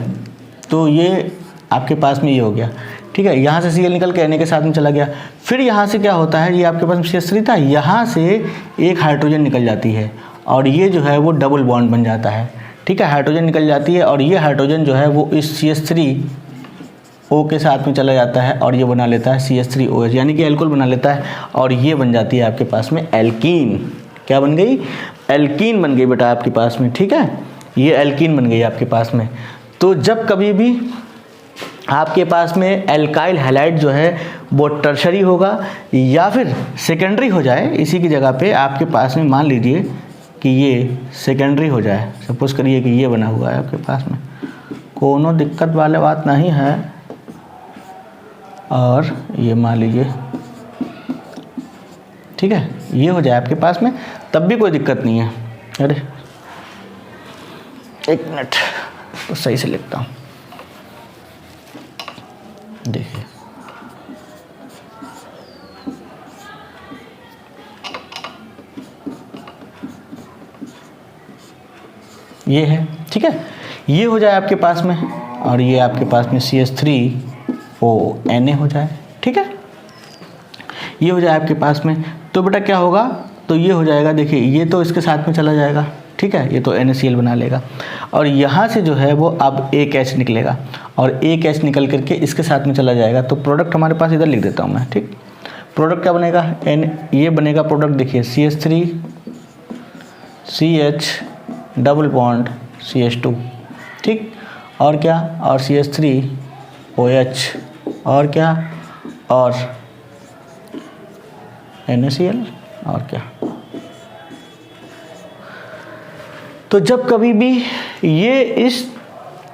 तो ये आपके पास में ये हो गया, ठीक है। यहाँ से Cl निकल के Na के साथ में चला गया, फिर यहाँ से क्या होता है, ये आपके पास में CH3 था, यहाँ से एक हाइड्रोजन निकल जाती है और ये जो है वो डबल बॉन्ड बन जाता है, ठीक है, हाइड्रोजन निकल जाती है और ये हाइड्रोजन जो है वो इस CH3O के साथ में चला जाता है और ये बना लेता है CH3OH, यानी कि एल्कोहल बना लेता है और ये बन जाती है आपके पास में एल्कीन। क्या बन गई, एल्कीन बन गई बेटा आपके पास में, ठीक है, ये एल्कीन बन गई आपके पास में। तो जब कभी भी आपके पास में एल्काइल हैलाइड जो है वो टर्शरी होगा या फिर सेकेंडरी हो जाए, इसी की जगह पे आपके पास में मान लीजिए कि ये सेकेंडरी हो जाए, सपोज करिए कि ये बना हुआ है आपके पास में, कोनो दिक्कत वाली बात नहीं है, और ये मान लीजिए, ठीक है, ये हो जाए आपके पास में, तब भी कोई दिक्कत नहीं है। अरे एक मिनट, तो सही से लिखता हूँ, देखिए ये है, ठीक है, ये हो जाए आपके पास में और ये आपके पास में CH3O Na हो जाए, ठीक है, ये हो जाए आपके पास में। तो बेटा क्या होगा, तो ये हो जाएगा, देखिए ये तो इसके साथ में चला जाएगा, ठीक है, ये तो NaCl बना लेगा और यहाँ से जो है वो अब एक H निकलेगा और एक H निकल करके इसके साथ में चला जाएगा। तो प्रोडक्ट हमारे पास इधर लिख देता हूँ मैं, ठीक, प्रोडक्ट क्या बनेगा, ये बनेगा प्रोडक्ट, देखिए CH3 CH double bond CH2, ठीक, और क्या, और CH3OH, और क्या, और NaCl, और क्या। तो जब कभी भी ये इस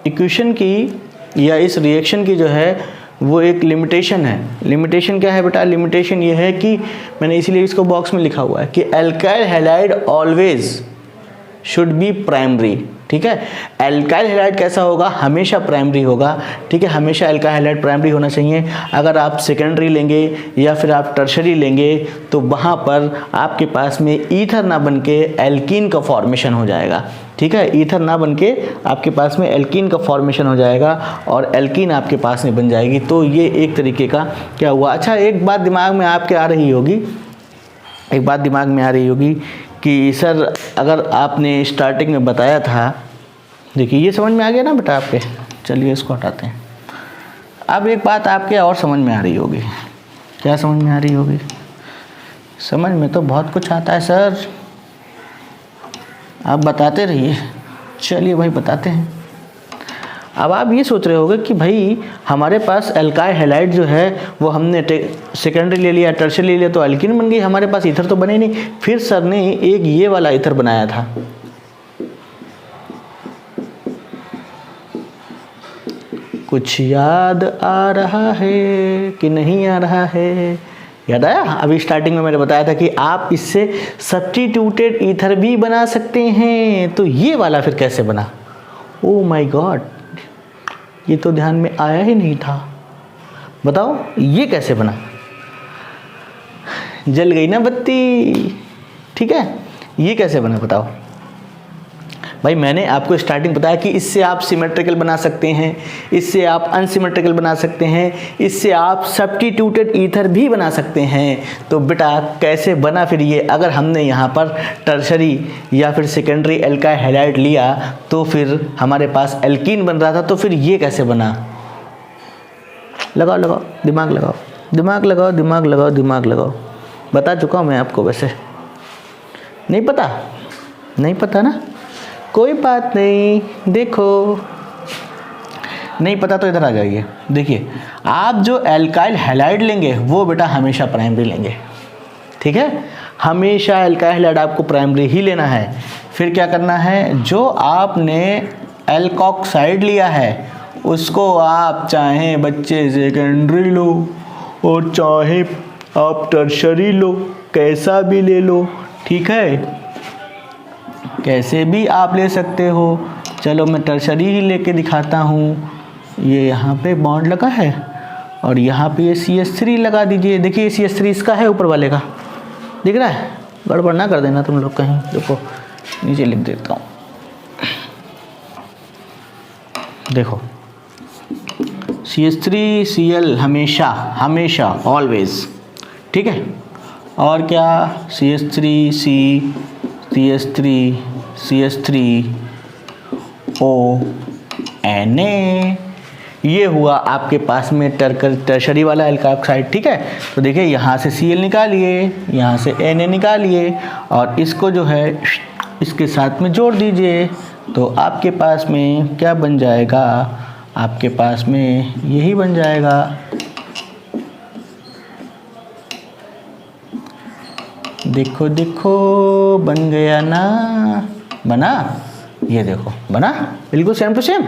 इक्वेशन की या इस रिएक्शन की जो है वो एक लिमिटेशन है, लिमिटेशन क्या है बेटा, लिमिटेशन ये है कि मैंने इसीलिए इसको बॉक्स में लिखा हुआ है कि alkyl halide always should be primary, ठीक है। एल्काइल हैलाइड कैसा होगा, हमेशा प्राइमरी होगा, ठीक है, हमेशा एल्काइल हैलाइड प्राइमरी होना चाहिए। अगर आप सेकेंडरी लेंगे या फिर आप टर्शरी लेंगे तो वहाँ पर आपके पास में ईथर ना बन के एल्कीन का फॉर्मेशन हो जाएगा, ठीक है, ईथर ना बन के आपके पास में एल्कीन का फॉर्मेशन हो जाएगा और एल्कीन आपके पास में बन जाएगी। तो ये एक तरीके का क्या हुआ। अच्छा, एक बात दिमाग में आपके आ रही होगी, एक बात दिमाग में आ रही होगी कि सर अगर आपने स्टार्टिंग में बताया था, देखिए ये समझ में आ गया ना बेटा आपके, चलिए इसको हटाते हैं। अब एक बात आपके और समझ में आ रही होगी, क्या समझ में आ रही होगी, समझ में तो बहुत कुछ आता है सर, आप बताते रहिए। चलिए भाई बताते हैं। अब आप ये सोच रहे होगे कि भाई हमारे पास एल्काइल हैलाइड जो है वो हमने सेकेंडरी ले लिया, टर्शरी ले लिया तो एल्कीन बन गई, हमारे पास ईथर तो बने नहीं। फिर सर ने एक ये वाला ईथर बनाया था, कुछ याद आ रहा है कि नहीं आ रहा है, याद आया? अभी स्टार्टिंग में मैंने बताया था कि आप इससे सब्स्टिट्यूटेड ईथर भी बना सकते हैं। तो ये वाला फिर कैसे बना, ओ माय गॉड, ये तो ध्यान में आया ही नहीं था। बताओ ये कैसे बना, जल गई ना बत्ती, ठीक है, ये कैसे बना बताओ भाई। मैंने आपको स्टार्टिंग बताया कि इससे आप सिमेट्रिकल बना सकते हैं, इससे आप अनसिमेट्रिकल बना सकते हैं, इससे आप सब्स्टिट्यूटेड ईथर भी बना सकते हैं। तो बेटा कैसे बना फिर ये, अगर हमने यहाँ पर टर्शरी या फिर सेकेंडरी एल्काइल हैलाइड लिया तो फिर हमारे पास एल्कीन बन रहा था, तो फिर ये कैसे बना। लगाओ लगाओ दिमाग लगाओ, दिमाग लगाओ, दिमाग लगाओ, दिमाग लगाओ। बता चुका हूँ मैं आपको, वैसे नहीं पता, नहीं पता ना, कोई बात नहीं। देखो नहीं पता तो इधर आ जाइए। देखिए आप जो एल्काइल हैलाइड लेंगे वो बेटा हमेशा प्राइमरी लेंगे, ठीक है, हमेशा एल्काइल हैलाइड आपको प्राइमरी ही लेना है। फिर क्या करना है, जो आपने एल्कोक्साइड लिया है उसको आप चाहे बच्चे सेकेंडरी लो और चाहे आप टर्शरी लो, कैसा भी ले लो, ठीक है, कैसे भी आप ले सकते हो। चलो मैं टर्शरी ही लेके दिखाता हूँ। ये यहाँ पे बॉन्ड लगा है और यहाँ पे ये CH3 लगा दीजिए। देखिए CH3 इसका है, ऊपर वाले का दिख रहा है, गड़बड़ ना कर देना तुम लोग कहीं। देखो नीचे लिख देता हूँ, देखो CH3Cl हमेशा हमेशा ऑलवेज, ठीक है। और क्या, CH3C CH3 Na, ये हुआ आपके पास में टर्शरी वाला एल्कोक्साइड, ठीक है। तो देखिए यहाँ से Cl निकालिए, यहाँ से Na निकालिए और इसको जो है इसके साथ में जोड़ दीजिए, तो आपके पास में क्या बन जाएगा, आपके पास में यही बन जाएगा। देखो देखो बन गया ना, बना, ये देखो बना, बिल्कुल सेम टू सेम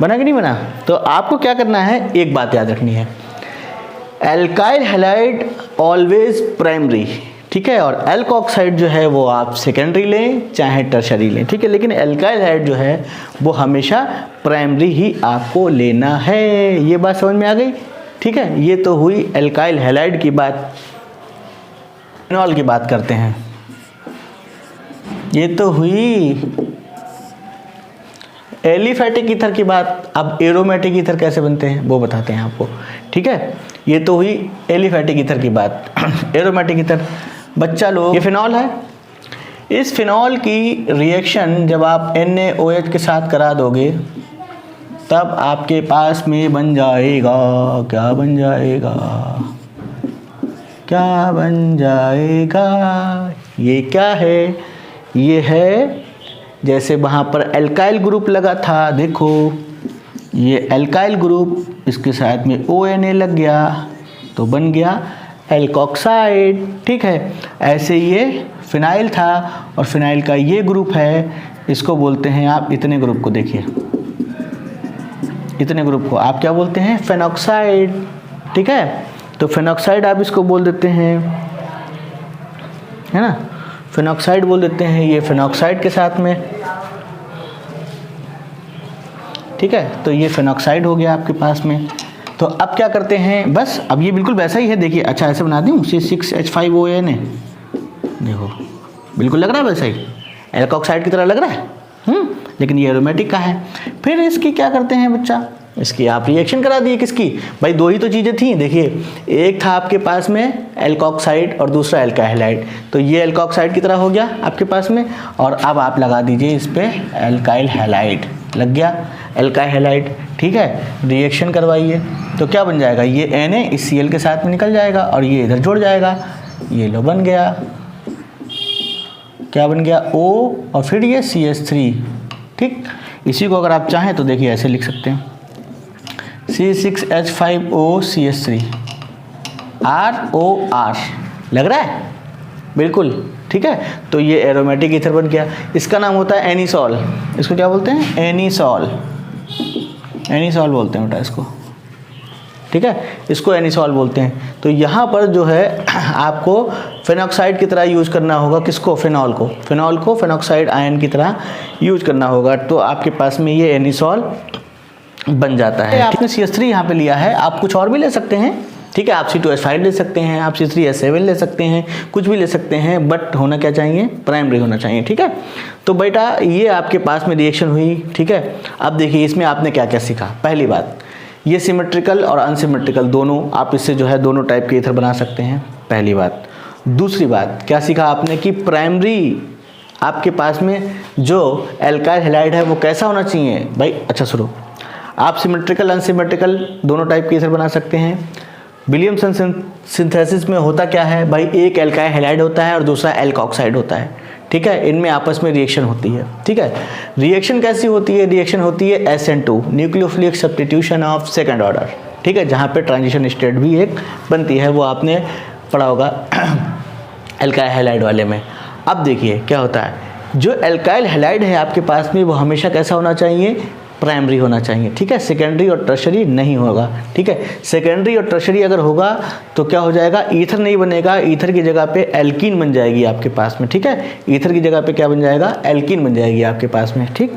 बना कि नहीं बना। तो आपको क्या करना है, एक बात याद रखनी है, एल्काइल हैलाइड ऑलवेज प्राइमरी, ठीक है, और एल्कोक्साइड जो है वो आप सेकेंडरी लें चाहे टर्शरी लें, ठीक है, लेकिन एल्काइल हैलाइड जो है वो हमेशा प्राइमरी ही आपको लेना है। ये बात समझ में आ गई, ठीक है। ये तो हुई एल्काइल हैलाइड की बात। फिनॉल की बात करते हैं, ये तो हुई एलिफैटिक ईथर की बात। अब एरोमेटिक ईथर कैसे बनते हैं वो बताते हैं आपको, ठीक है। ये तो हुई एलिफैटिक ईथर की बात। एरोमेटिक ईथर बच्चा लोग, ये फिनॉल है। इस फिनॉल की रिएक्शन जब आप NaOH के साथ करा दोगे तब आपके पास में बन जाएगा, क्या बन जाएगा, क्या बन जाएगा, ये क्या है, ये है जैसे वहाँ पर एल्काइल ग्रुप लगा था, देखो ये एल्काइल ग्रुप, इसके साथ में ONA लग गया तो बन गया एल्कोक्साइड, ठीक है। ऐसे ये फिनाइल था और फिनाइल का ये ग्रुप है, इसको बोलते हैं आप, इतने ग्रुप को देखिए, इतने ग्रुप को आप क्या बोलते हैं, फेनॉक्साइड, ठीक है। तो फेनॉक्साइड आप इसको बोल देते हैं, है ना, फेनॉक्साइड बोल देते हैं, ये फेनॉक्साइड के साथ में, ठीक है। तो ये फेनॉक्साइड हो गया आपके पास में। तो अब क्या करते हैं, बस अब ये बिल्कुल वैसा ही है, देखिए, अच्छा ऐसे बना दूँ, C6H5ONA, देखो बिल्कुल लग रहा है वैसा ही, एल्कोक्साइड की तरह लग रहा है, लेकिन ये एरोमेटिक का है। फिर इसकी क्या करते हैं बच्चा, इसकी आप रिएक्शन करा दिए, किसकी भाई, दो ही तो चीज़ें थी, देखिए एक था आपके पास में एल्कोक्साइड और दूसरा एल्काइल हैलाइड, तो ये एल्कोक्साइड की तरह हो गया आपके पास में, और अब आप लगा दीजिए इस पर एल्काइल हैलाइड, लग गया एल्काइल हैलाइड, ठीक है। रिएक्शन करवाइए तो क्या बन जाएगा, ये Na इस Cl के साथ में निकल जाएगा और ये इधर जुड़ जाएगा, ये लो बन गया, क्या बन गया, O और फिर ये CH3, ठीक। इसी को अगर आप चाहें तो देखिए ऐसे लिख सकते हैं, C6H5OCH3 ROR, लग रहा है बिल्कुल, ठीक है। तो ये एरोमेटिक ईथर बन गया। इसका नाम होता है एनिसॉल, इसको क्या बोलते हैं, एनिसॉल, एनिसॉल बोलते हैं बेटा इसको, ठीक है, इसको एनिसॉल बोलते हैं। तो यहाँ पर जो है आपको फेनॉक्साइड की तरह यूज करना होगा, किसको, फिनॉल को, फिनॉल को फेनॉक्साइड आयन की तरह यूज करना होगा, तो आपके पास में ये एनिसॉल बन जाता है। आपने CH3 यहाँ पे लिया है, आप कुछ और भी ले सकते हैं, ठीक है, आप C2H5 ले सकते हैं, आप C3H7 ले सकते हैं, कुछ भी ले सकते हैं, बट होना क्या चाहिए, प्राइमरी होना चाहिए, ठीक है। तो बेटा ये आपके पास में रिएक्शन हुई, ठीक है। अब देखिए इसमें आपने क्या क्या सीखा। पहली बात, ये सिमेट्रिकल और अनसिमेट्रिकल दोनों, आप इससे जो है दोनों टाइप के ईथर बना सकते हैं, पहली बात। दूसरी बात क्या सीखा आपने कि प्राइमरी आपके पास में जो एल्काइल हैलाइड है वो कैसा होना चाहिए भाई। अच्छा सुनो, आप सिमेट्रिकल अनसिमेट्रिकल दोनों टाइप के ईथर बना सकते हैं। विलियमसन सिंथेसिस में होता क्या है भाई, एक एल्काइल हैलाइड होता है और दूसरा एल्कोक्साइड होता है, ठीक है, इनमें आपस में रिएक्शन होती है, ठीक है। रिएक्शन कैसी होती है, रिएक्शन होती है SN2 nucleophilic substitution of second order, ठीक है, जहाँ पे ट्रांजिशन स्टेट भी एक बनती है, वो आपने पढ़ा होगा एल्काइल हैलाइड वाले में। अब देखिए क्या होता है, जो एल्काइल हैलाइड है आपके पास में वो हमेशा कैसा होना चाहिए, प्राइमरी होना चाहिए, ठीक है, सेकेंडरी और टर्शरी नहीं होगा, ठीक है। सेकेंडरी और टर्शरी अगर होगा तो क्या हो जाएगा, ईथर नहीं बनेगा, ईथर की जगह पे एल्कीन बन जाएगी आपके पास में, ठीक है। ईथर की जगह पे क्या बन जाएगा, एल्कीन बन जाएगी आपके पास में, ठीक,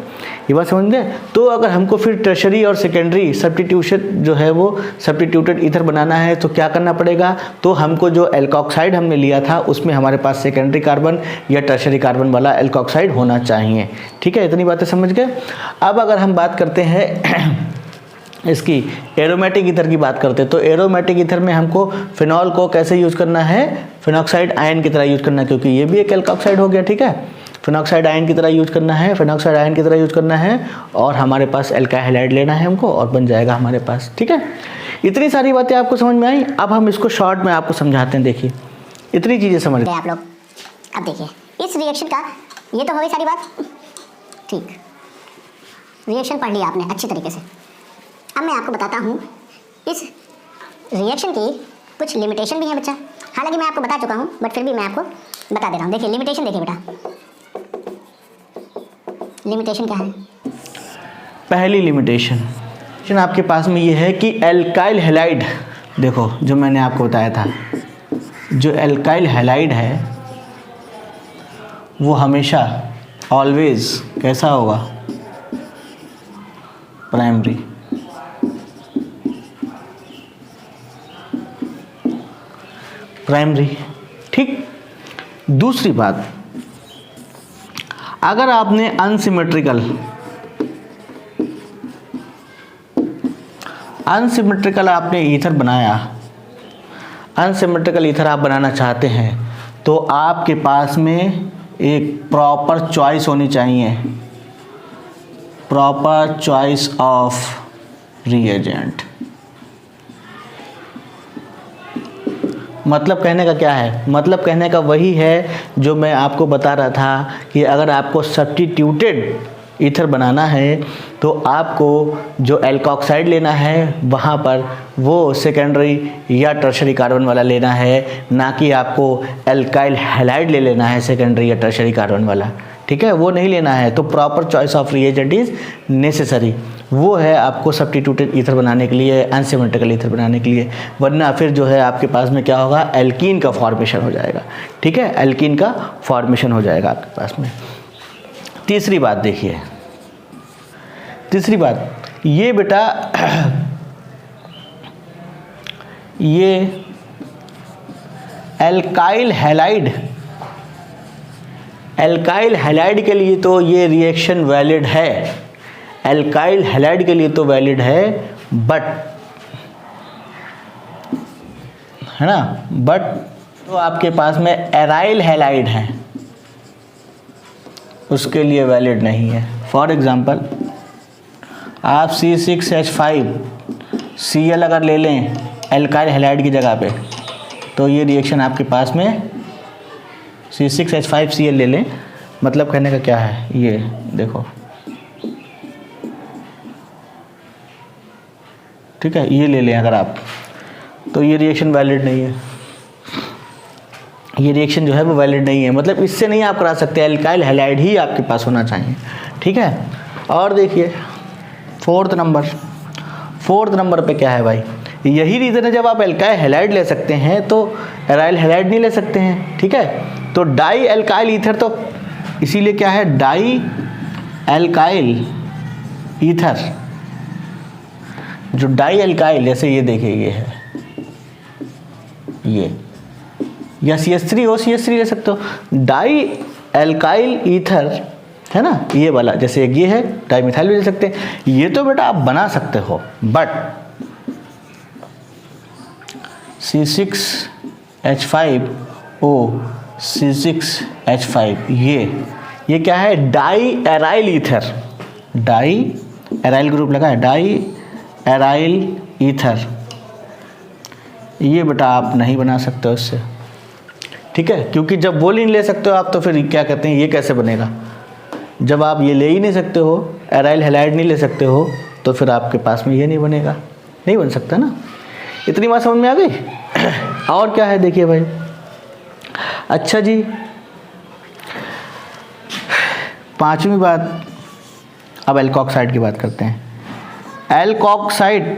ये बात समझ गए। तो अगर हमको फिर टर्शरी और सेकेंडरी सब्स्टिट्यूशन जो है वो सब्स्टिट्यूटेड ईथर बनाना है तो क्या करना पड़ेगा, तो हमको जो एल्कोक्साइड हमने लिया था उसमें हमारे पास सेकेंडरी कार्बन या टर्शरी कार्बन वाला एल्कोक्साइड होना चाहिए, ठीक है। इतनी बातें समझ गए। अब अगर हम बात करते हैं इसकी एरोमेटिक ईथर की बात करते हैं, तो एरोमेटिक ईथर में हमको फिनॉल को कैसे यूज़ करना है, फिनॉक्साइड आयन की तरह यूज़ करना है, क्योंकि ये भी एक एल्कोक्साइड हो गया, ठीक है। फिनॉक्साइड आयन की तरह यूज़ करना है, फिनॉक्साइड आयन की तरह यूज़ करना है, और हमारे पास एल्काइल हैलाइड लेना है हमको, और बन जाएगा हमारे पास, ठीक है। इतनी सारी बातें आपको समझ में आई। अब हम इसको शॉर्ट में आपको समझाते हैं। देखिए इतनी चीज़ें समझ गए आप लोग। अब देखिए इस रिएक्शन का, ये तो हो गई सारी बात, ठीक, रिएक्शन पढ़ लिया आपने अच्छी तरीके से। अब मैं आपको बताता हूँ इस रिएक्शन की कुछ लिमिटेशन भी है बच्चा। हालांकि मैं आपको बता चुका हूँ बट फिर भी मैं आपको बता दे रहा हूँ। देखिए लिमिटेशन, देखिए बेटा लिमिटेशन क्या है। पहली लिमिटेशन आपके पास में ये है कि एल्काइल हैलाइड, देखो जो मैंने आपको बताया था, जो एल्काइल हैलाइड है वो हमेशा ऑलवेज कैसा होगा, प्राइमरी। प्राइमरी, ठीक। दूसरी बात, अगर आपने अनसिमेट्रिकल आपने ईथर बनाया, अनसिमेट्रिकल ईथर आप बनाना चाहते हैं, तो आपके पास में एक प्रॉपर चॉइस होनी चाहिए, प्रॉपर चॉइस ऑफ रिएजेंट। मतलब कहने का क्या है, मतलब कहने का वही है जो मैं आपको बता रहा था कि अगर आपको सब्स्टिट्यूटेड ईथर बनाना है तो आपको जो एल्कोक्साइड लेना है वहाँ पर वो सेकेंडरी या टर्शरी कार्बन वाला लेना है, ना कि आपको एल्काइल हैलाइड ले लेना है सेकेंडरी या टर्शरी कार्बन वाला, ठीक है, वो नहीं लेना है। तो proper choice of reagent is necessary, वो है आपको सब्स्टिट्यूटेड ईथर बनाने के लिए, अनसिमेट्रिकल ईथर बनाने के लिए, वरना फिर जो है आपके पास में क्या होगा, एल्कीन का फॉर्मेशन हो जाएगा, ठीक है, एल्कीन का फॉर्मेशन हो जाएगा आपके पास में। तीसरी बात देखिए, तीसरी बात ये बेटा ये एल्काइल हैलाइड, एल्काइल हैलाइड के लिए तो ये रिएक्शन वैलिड है, एल्काइल हैलाइड के लिए तो वैलिड है, बट है ना, बट तो आपके पास में एराइल हैलाइड है उसके लिए वैलिड नहीं है। फॉर एग्जांपल आप C6H5Cl अगर ले लें एल्काइल हैलाइड की जगह पे, तो ये रिएक्शन आपके पास में C6H5Cl ले लें, मतलब कहने का क्या है, ये देखो, ठीक है, ये ले लें अगर आप, तो ये रिएक्शन वैलिड नहीं है, ये रिएक्शन जो है वो वैलिड नहीं है, मतलब इससे नहीं आप करा सकते, एल्काइल हैलाइड ही आपके पास होना चाहिए, ठीक है। और देखिए फोर्थ नंबर पे क्या है भाई, यही रीज़न है जब आप एल्काइल हैलाइड ले सकते हैं तो एराइल हैलाइड नहीं ले सकते हैं, ठीक है। तो डाई एल्काइल ईथर, तो इसीलिए क्या है, डाई एल्काइल ईथर, जो डाई एल्काइल, जैसे ये देखिए ये है, ये, या CH3 हो, CH3 ले सकते हो, डाई एल्काइल ईथर है ना, ये वाला, जैसे एक ये है डाई मिथाइल भी ले सकते हैं, ये तो बेटा आप बना सकते हो, बट C6H5O C6H5 ये क्या है, di aryl ether, di aryl group लगा है, डाई एराइल ईथर, ये बेटा आप नहीं बना सकते हो उससे, ठीक है, क्योंकि जब वो नहीं ले सकते हो आप तो फिर क्या कहते हैं, ये कैसे बनेगा, जब आप ये ले ही नहीं सकते हो, एराइल हैलाइड नहीं ले सकते हो, तो फिर आपके पास में ये नहीं बनेगा, नहीं बन सकता ना। इतनी बात समझ में आ गई। और क्या है देखिए भाई, अच्छा जी, पांचवी बात, अब एल्क ऑक्साइड की बात करते हैं। एल्क ऑक्साइड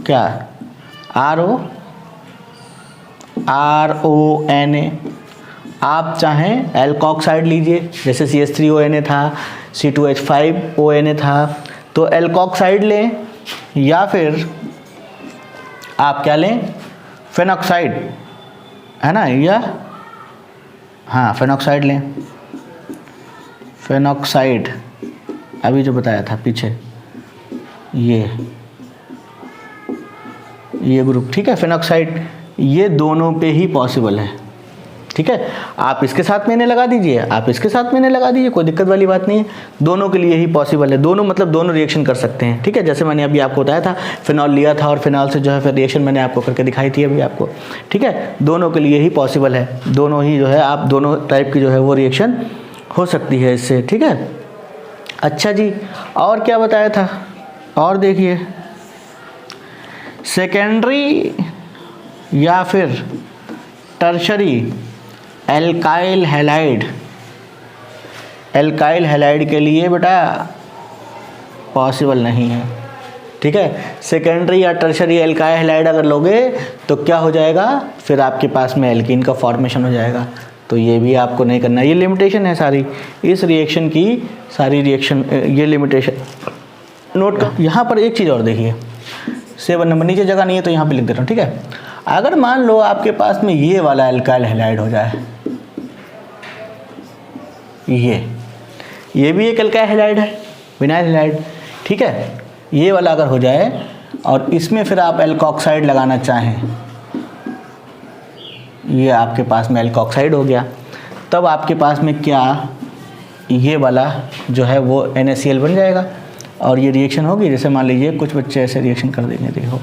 क्या, RONA। आप चाहें एल्क ऑक्साइड लीजिए, जैसे CH3ONA था, C2H5ONA था, तो एल्क ऑक्साइड लें, या फिर आप क्या लें, फेनॉक्साइड, है ना, या हाँ फेनॉक्साइड लें। फेनॉक्साइड अभी जो बताया था पीछे, ये ग्रुप, ठीक है, फेनॉक्साइड, ये दोनों पे ही पॉसिबल है, ठीक है। आप इसके साथ में इन्हें लगा दीजिए, आप इसके साथ में इन्हें लगा दीजिए, कोई दिक्कत वाली बात नहीं है, दोनों के लिए ही पॉसिबल है। दोनों मतलब दोनों रिएक्शन कर सकते हैं, ठीक है। जैसे मैंने अभी आपको बताया था, फिनॉल लिया था और फिनॉल से जो है फिर रिएक्शन मैंने आपको करके दिखाई थी अभी आपको, ठीक है। दोनों के लिए ही पॉसिबल है, दोनों ही जो है, आप दोनों टाइप की जो है वो रिएक्शन हो सकती है इससे, ठीक है। अच्छा जी, और क्या बताया था, और देखिए, सेकेंडरी या फिर टर्शरी एल्काइल हैलाइड के लिए बेटा पॉसिबल नहीं है, ठीक है। सेकेंडरी या टर्शरी एल्काइल हैलाइड अगर लोगे तो क्या हो जाएगा, फिर आपके पास में एल्कीन का फॉर्मेशन हो जाएगा, तो ये भी आपको नहीं करना। ये लिमिटेशन है सारी इस रिएक्शन की, सारी रिएक्शन ये लिमिटेशन नोट कर। यहाँ पर एक चीज़ और देखिए, 7 नंबर, नीचे जगह नहीं है तो यहाँ पे लिख दे रहा हूँ, ठीक है। अगर मान लो आपके पास में ये वाला एल्काइल हैलाइड हो जाए, ये भी एक एल्काइल हैलाइड है, विनाइल हैलाइड, ठीक है। ये वाला अगर हो जाए और इसमें फिर आप एल्कोक्साइड लगाना चाहें, ये आपके पास में एल्कोक्साइड हो गया, तब आपके पास में क्या, ये वाला जो है वो NaCl बन जाएगा और ये रिएक्शन होगी। जैसे मान लीजिए कुछ बच्चे ऐसे रिएक्शन कर देंगे, देखो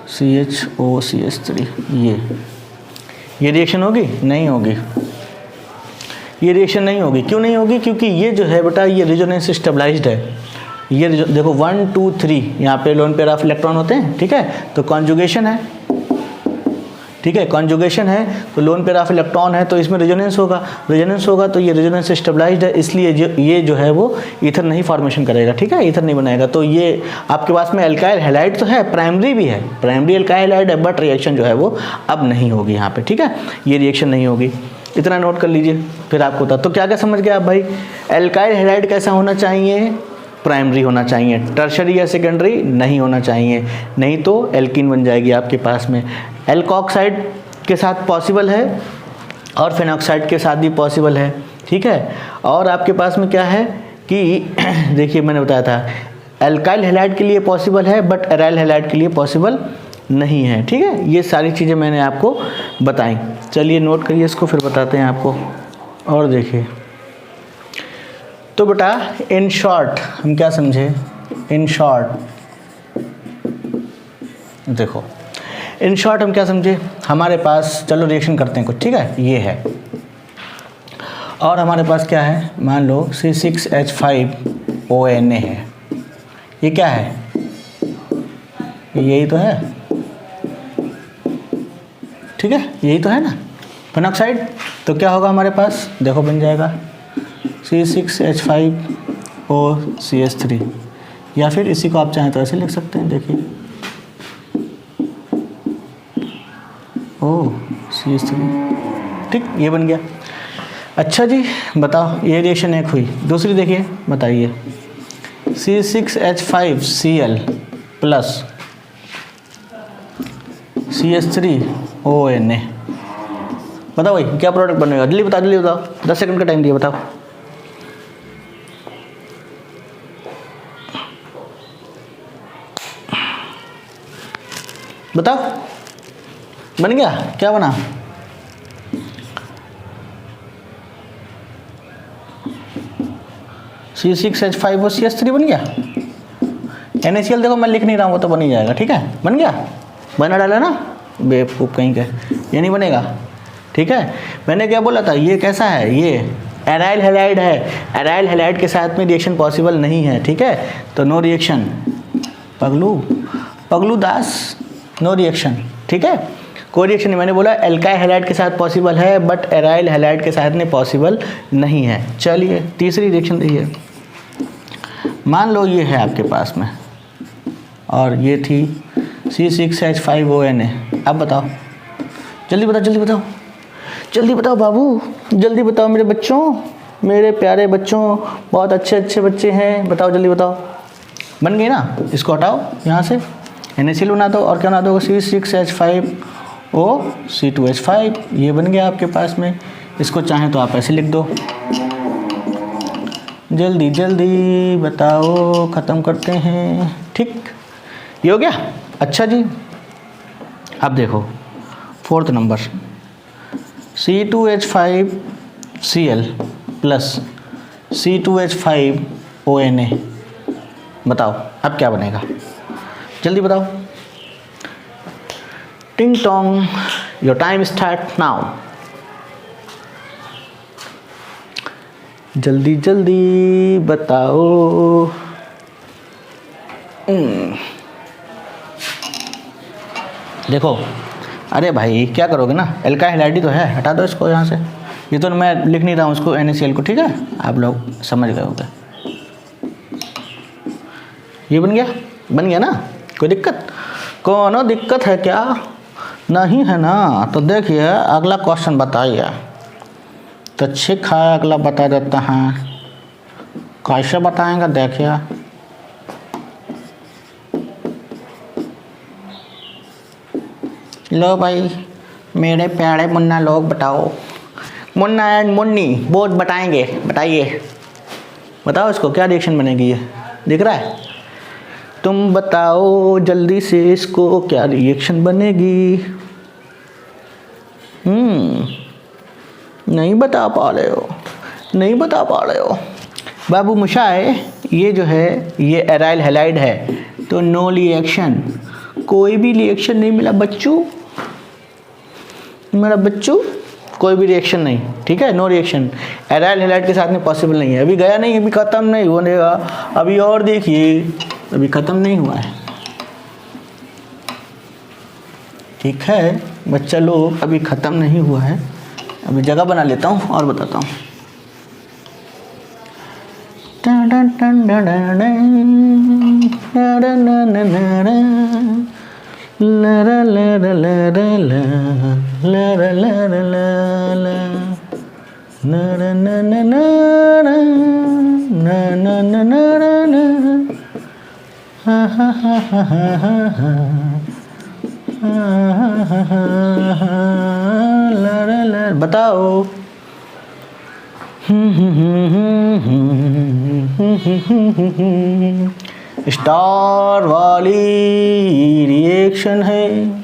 CHOCH3, ये रिएक्शन होगी, नहीं होगी, ये रिएक्शन नहीं होगी। क्यों नहीं होगी, क्योंकि ये जो है बेटा ये रेजोनेंस स्टेबलाइज्ड है। ये देखो 1 2 3 यहाँ पे लोन पेयर ऑफ इलेक्ट्रॉन होते हैं, ठीक है, तो कॉन्जुगेशन है, ठीक है, कॉन्जुगेशन है तो लोन पेयर ऑफ इलेक्ट्रॉन है, तो इसमें रेजोनेंस होगा तो ये रेजोनेंस स्टेबलाइज्ड है, इसलिए ये जो है वो ईथर नहीं फॉर्मेशन करेगा, ठीक है, ईथर नहीं बनाएगा। तो ये आपके पास में एल्काइल हैलाइड तो है, प्राइमरी भी है, प्राइमरी एल्काइल हैलाइड है, बट रिएक्शन जो है वो अब नहीं होगी यहाँ पे, ठीक है, ये रिएक्शन नहीं होगी, इतना नोट कर लीजिए। फिर आपको बता, तो क्या क्या समझ गए आप भाई, एल्काइल हैलाइड कैसा होना चाहिए, प्राइमरी होना चाहिए, टर्शरी या सेकेंडरी नहीं होना चाहिए, नहीं तो एल्कीन बन जाएगी आपके पास में। एल्कोक्साइड के साथ पॉसिबल है और फेनॉक्साइड के साथ भी पॉसिबल है, ठीक है। और आपके पास में क्या है कि देखिए मैंने बताया था एल्काइल हैलाइड के लिए पॉसिबल है, बट एराइल हैलाइड के लिए पॉसिबल नहीं है, ठीक है। ये सारी चीज़ें मैंने आपको बताई, चलिए नोट करिए इसको, फिर बताते हैं आपको। और देखिए, तो बेटा इन शॉर्ट हम क्या समझे, इन शॉर्ट देखो, इन शॉर्ट हम क्या समझे, हमारे पास चलो रिएक्शन करते हैं कुछ, ठीक है, ये है और हमारे पास क्या है, मान लो C6H5ONA है, ये क्या है, यही तो है, ठीक है, यही तो है ना, फेनॉक्साइड। तो क्या होगा हमारे पास, देखो बन जाएगा C6H5OCH3, या फिर इसी को आप चाहें तो ऐसे लिख सकते हैं, देखिए CH3, ठीक, ये बन गया। अच्छा जी बताओ, ये रिएक्शन एक हुई, दूसरी देखिए, बताइए C6H5Cl प्लस CH3ONA, बताओ भाई क्या प्रोडक्ट बनेगा, जल्दी बताओ, 10 सेकंड का टाइम दिया, बताओ। बताओ बन गया, क्या बना, C6H5 और CH3 बन गया। NaCl देखो मैं लिख नहीं रहा हूँ, वो तो बन ही जाएगा, ठीक है, बन गया, बना डाला ना, बेवकूफ़ कहीं का, ये नहीं बनेगा, ठीक है। मैंने क्या बोला था, ये कैसा है, ये एराइल हैलाइड है, एराइल हैलाइड के साथ में रिएक्शन पॉसिबल नहीं है, ठीक है, तो नो रिएक्शन। पगलू दास नो रिएक्शन, ठीक है। कोई रिएक्शन नहीं, मैंने बोला एल्काइल हैलाइड के साथ पॉसिबल है बट एराइल हैलाइड के साथ में पॉसिबल नहीं है। चलिए तीसरी रिएक्शन देखिए, मान लो ये है आपके पास में और ये थी C6H5ONA। अब बताओ, जल्दी बताओ जल्दी बताओ जल्दी बताओ बाबू, जल्दी बताओ मेरे बच्चों, मेरे प्यारे बच्चों, बहुत अच्छे अच्छे बच्चे हैं, बताओ जल्दी बताओ। बन गई ना, इसको हटाओ यहाँ से, NaCl बना दो और क्या बना दो C6H5O, C2H5, ये बन गया आपके पास में। इसको चाहें तो आप ऐसे लिख दो, जल्दी जल्दी बताओ, ख़त्म करते हैं। ठीक, ये हो गया। अच्छा जी, अब देखो fourth number C2H5Cl plus C2H5ONA, बताओ अब क्या बनेगा, जल्दी बताओ। टिंग Tong, your time start now, जल्दी जल्दी बताओ। देखो, अरे भाई क्या करोगे ना, एल्काइल हैलाइड तो है, हटा दो इसको यहाँ से, ये तो मैं लिख नहीं रहा हूँ उसको, NaCl को, ठीक है, आप लोग समझ गए होंगे। ये बन गया ना, कोई दिक्कत, कोनो दिक्कत है क्या, नहीं है ना। तो देखिए अगला क्वेश्चन बताइए, तो ठीक है अगला बता देते हैं, कैसे बताएंगे देखिए। लो भाई मेरे प्यारे मुन्ना लोग बताओ, मुन्ना एंड मुन्नी बोथ बताएंगे, बताइए, बताओ इसको क्या रिएक्शन बनेगी, ये दिख रहा है, तुम बताओ जल्दी से इसको क्या रिएक्शन बनेगी। नहीं बता पा रहे हो, नहीं बता पा रहे हो बाबू मुशाए, ये जो है ये एराइल हैलाइड है, तो नो रिएक्शन, कोई भी रिएक्शन नहीं मिला बच्चों, मेरा बच्चों कोई भी रिएक्शन नहीं, ठीक है, नो रिएक्शन, एराइल हैलाइड के साथ में पॉसिबल नहीं है, अभी गया नहीं, अभी ख़त्म नहीं होनेगा, अभी और देखिए, अभी ख़त्म नहीं हुआ है, ठीक है बच्चा लोग, अभी ख़त्म नहीं हुआ है, अभी जगह बना लेता हूँ और बताता हूँ। बताओ, स्टार वाली रिएक्शन है,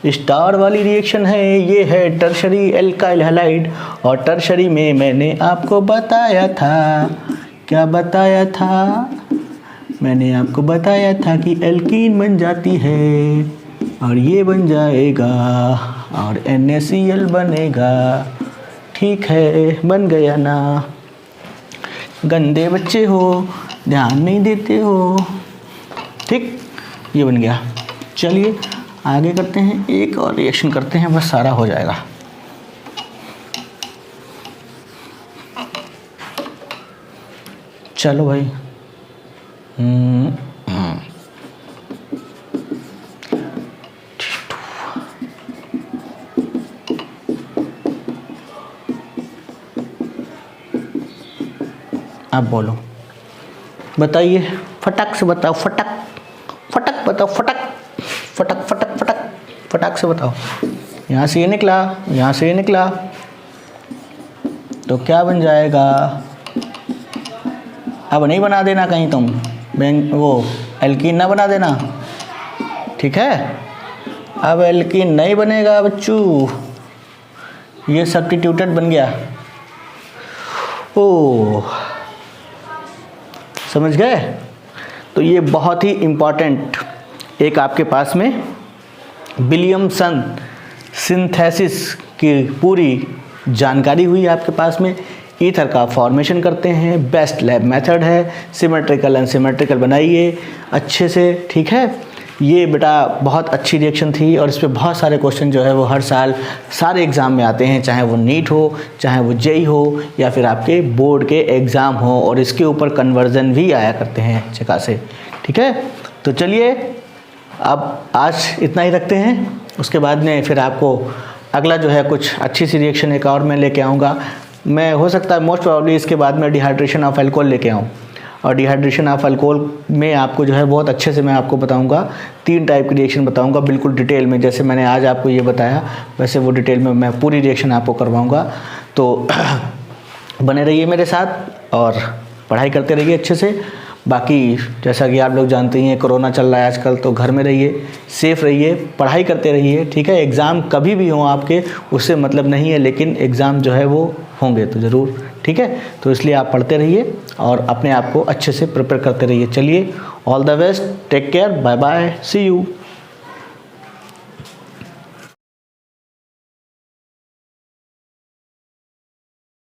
स्टार वाली रिएक्शन है, ये है टर्शरी एल्काइल हैलाइड, और टर्शरी में मैंने आपको बताया था, क्या बताया था, मैंने आपको बताया था कि एल्कीन बन जाती है और ये बन जाएगा और NaCl बनेगा, ठीक है, बन गया ना। गंदे बच्चे हो, ध्यान नहीं देते हो, ठीक, ये बन गया। चलिए आगे करते हैं, एक और रिएक्शन करते हैं, बस सारा हो जाएगा। चलो भाई, आप बोलो, बताइए, फटक से बताओ, फटक फटक बताओ, फटक फटक फटक फटक फटक से बताओ। यहाँ से ये निकला, यहाँ से ये निकला, तो क्या बन जाएगा, अब नहीं बना देना कहीं तुम, वो एल्कीन ना बना देना, ठीक है, अब एल्कीन नहीं बनेगा बच्चों, ये सब्स्टिट्यूटेड बन गया। ओह, समझ गए। तो ये बहुत ही इम्पॉर्टेंट एक आपके पास में विलियमसन सिंथेसिस की पूरी जानकारी हुई आपके पास में। ईथर का फॉर्मेशन करते हैं, बेस्ट लैब मेथड है, सिमेट्रिकल अनसिमेट्रिकल बनाइए अच्छे से, ठीक है। ये बेटा बहुत अच्छी रिएक्शन थी और इस पे बहुत सारे क्वेश्चन जो है वो हर साल सारे एग्ज़ाम में आते हैं, चाहे वो नीट हो, चाहे वो जेई हो या फिर आपके बोर्ड के एग्ज़ाम हो, और इसके ऊपर कन्वर्जन भी आया करते हैं अच्छे खासे। ठीक है, तो चलिए अब आज इतना ही रखते हैं, उसके बाद में फिर आपको अगला जो है कुछ अच्छी सी रिएक्शन एक और मैं लेके आऊँगा। मैं हो सकता है मोस्ट प्रॉब्ली इसके बाद में डिहाइड्रेशन ऑफ अल्कोहल लेके आऊँ, और डिहाइड्रेशन ऑफ अल्कोहल में आपको जो है बहुत अच्छे से मैं आपको बताऊंगा, 3 टाइप की रिएक्शन बताऊंगा बिल्कुल डिटेल में, जैसे मैंने आज आपको ये बताया वैसे वो डिटेल में मैं पूरी रिएक्शन आपको करवाऊंगा। तो बने रहिए मेरे साथ और पढ़ाई करते रहिए अच्छे से। बाकी जैसा कि आप लोग जानते ही हैं कोरोना चल रहा है आजकल, तो घर में रहिए, सेफ़ रहिए, पढ़ाई करते रहिए। ठीक है, एग्ज़ाम कभी भी हो आपके उससे मतलब नहीं है, लेकिन एग्ज़ाम जो है वो होंगे तो ज़रूर। ठीक है, तो इसलिए आप पढ़ते रहिए और अपने आप को अच्छे से प्रिपेयर करते रहिए। चलिए, all the best, take care, bye bye, see you.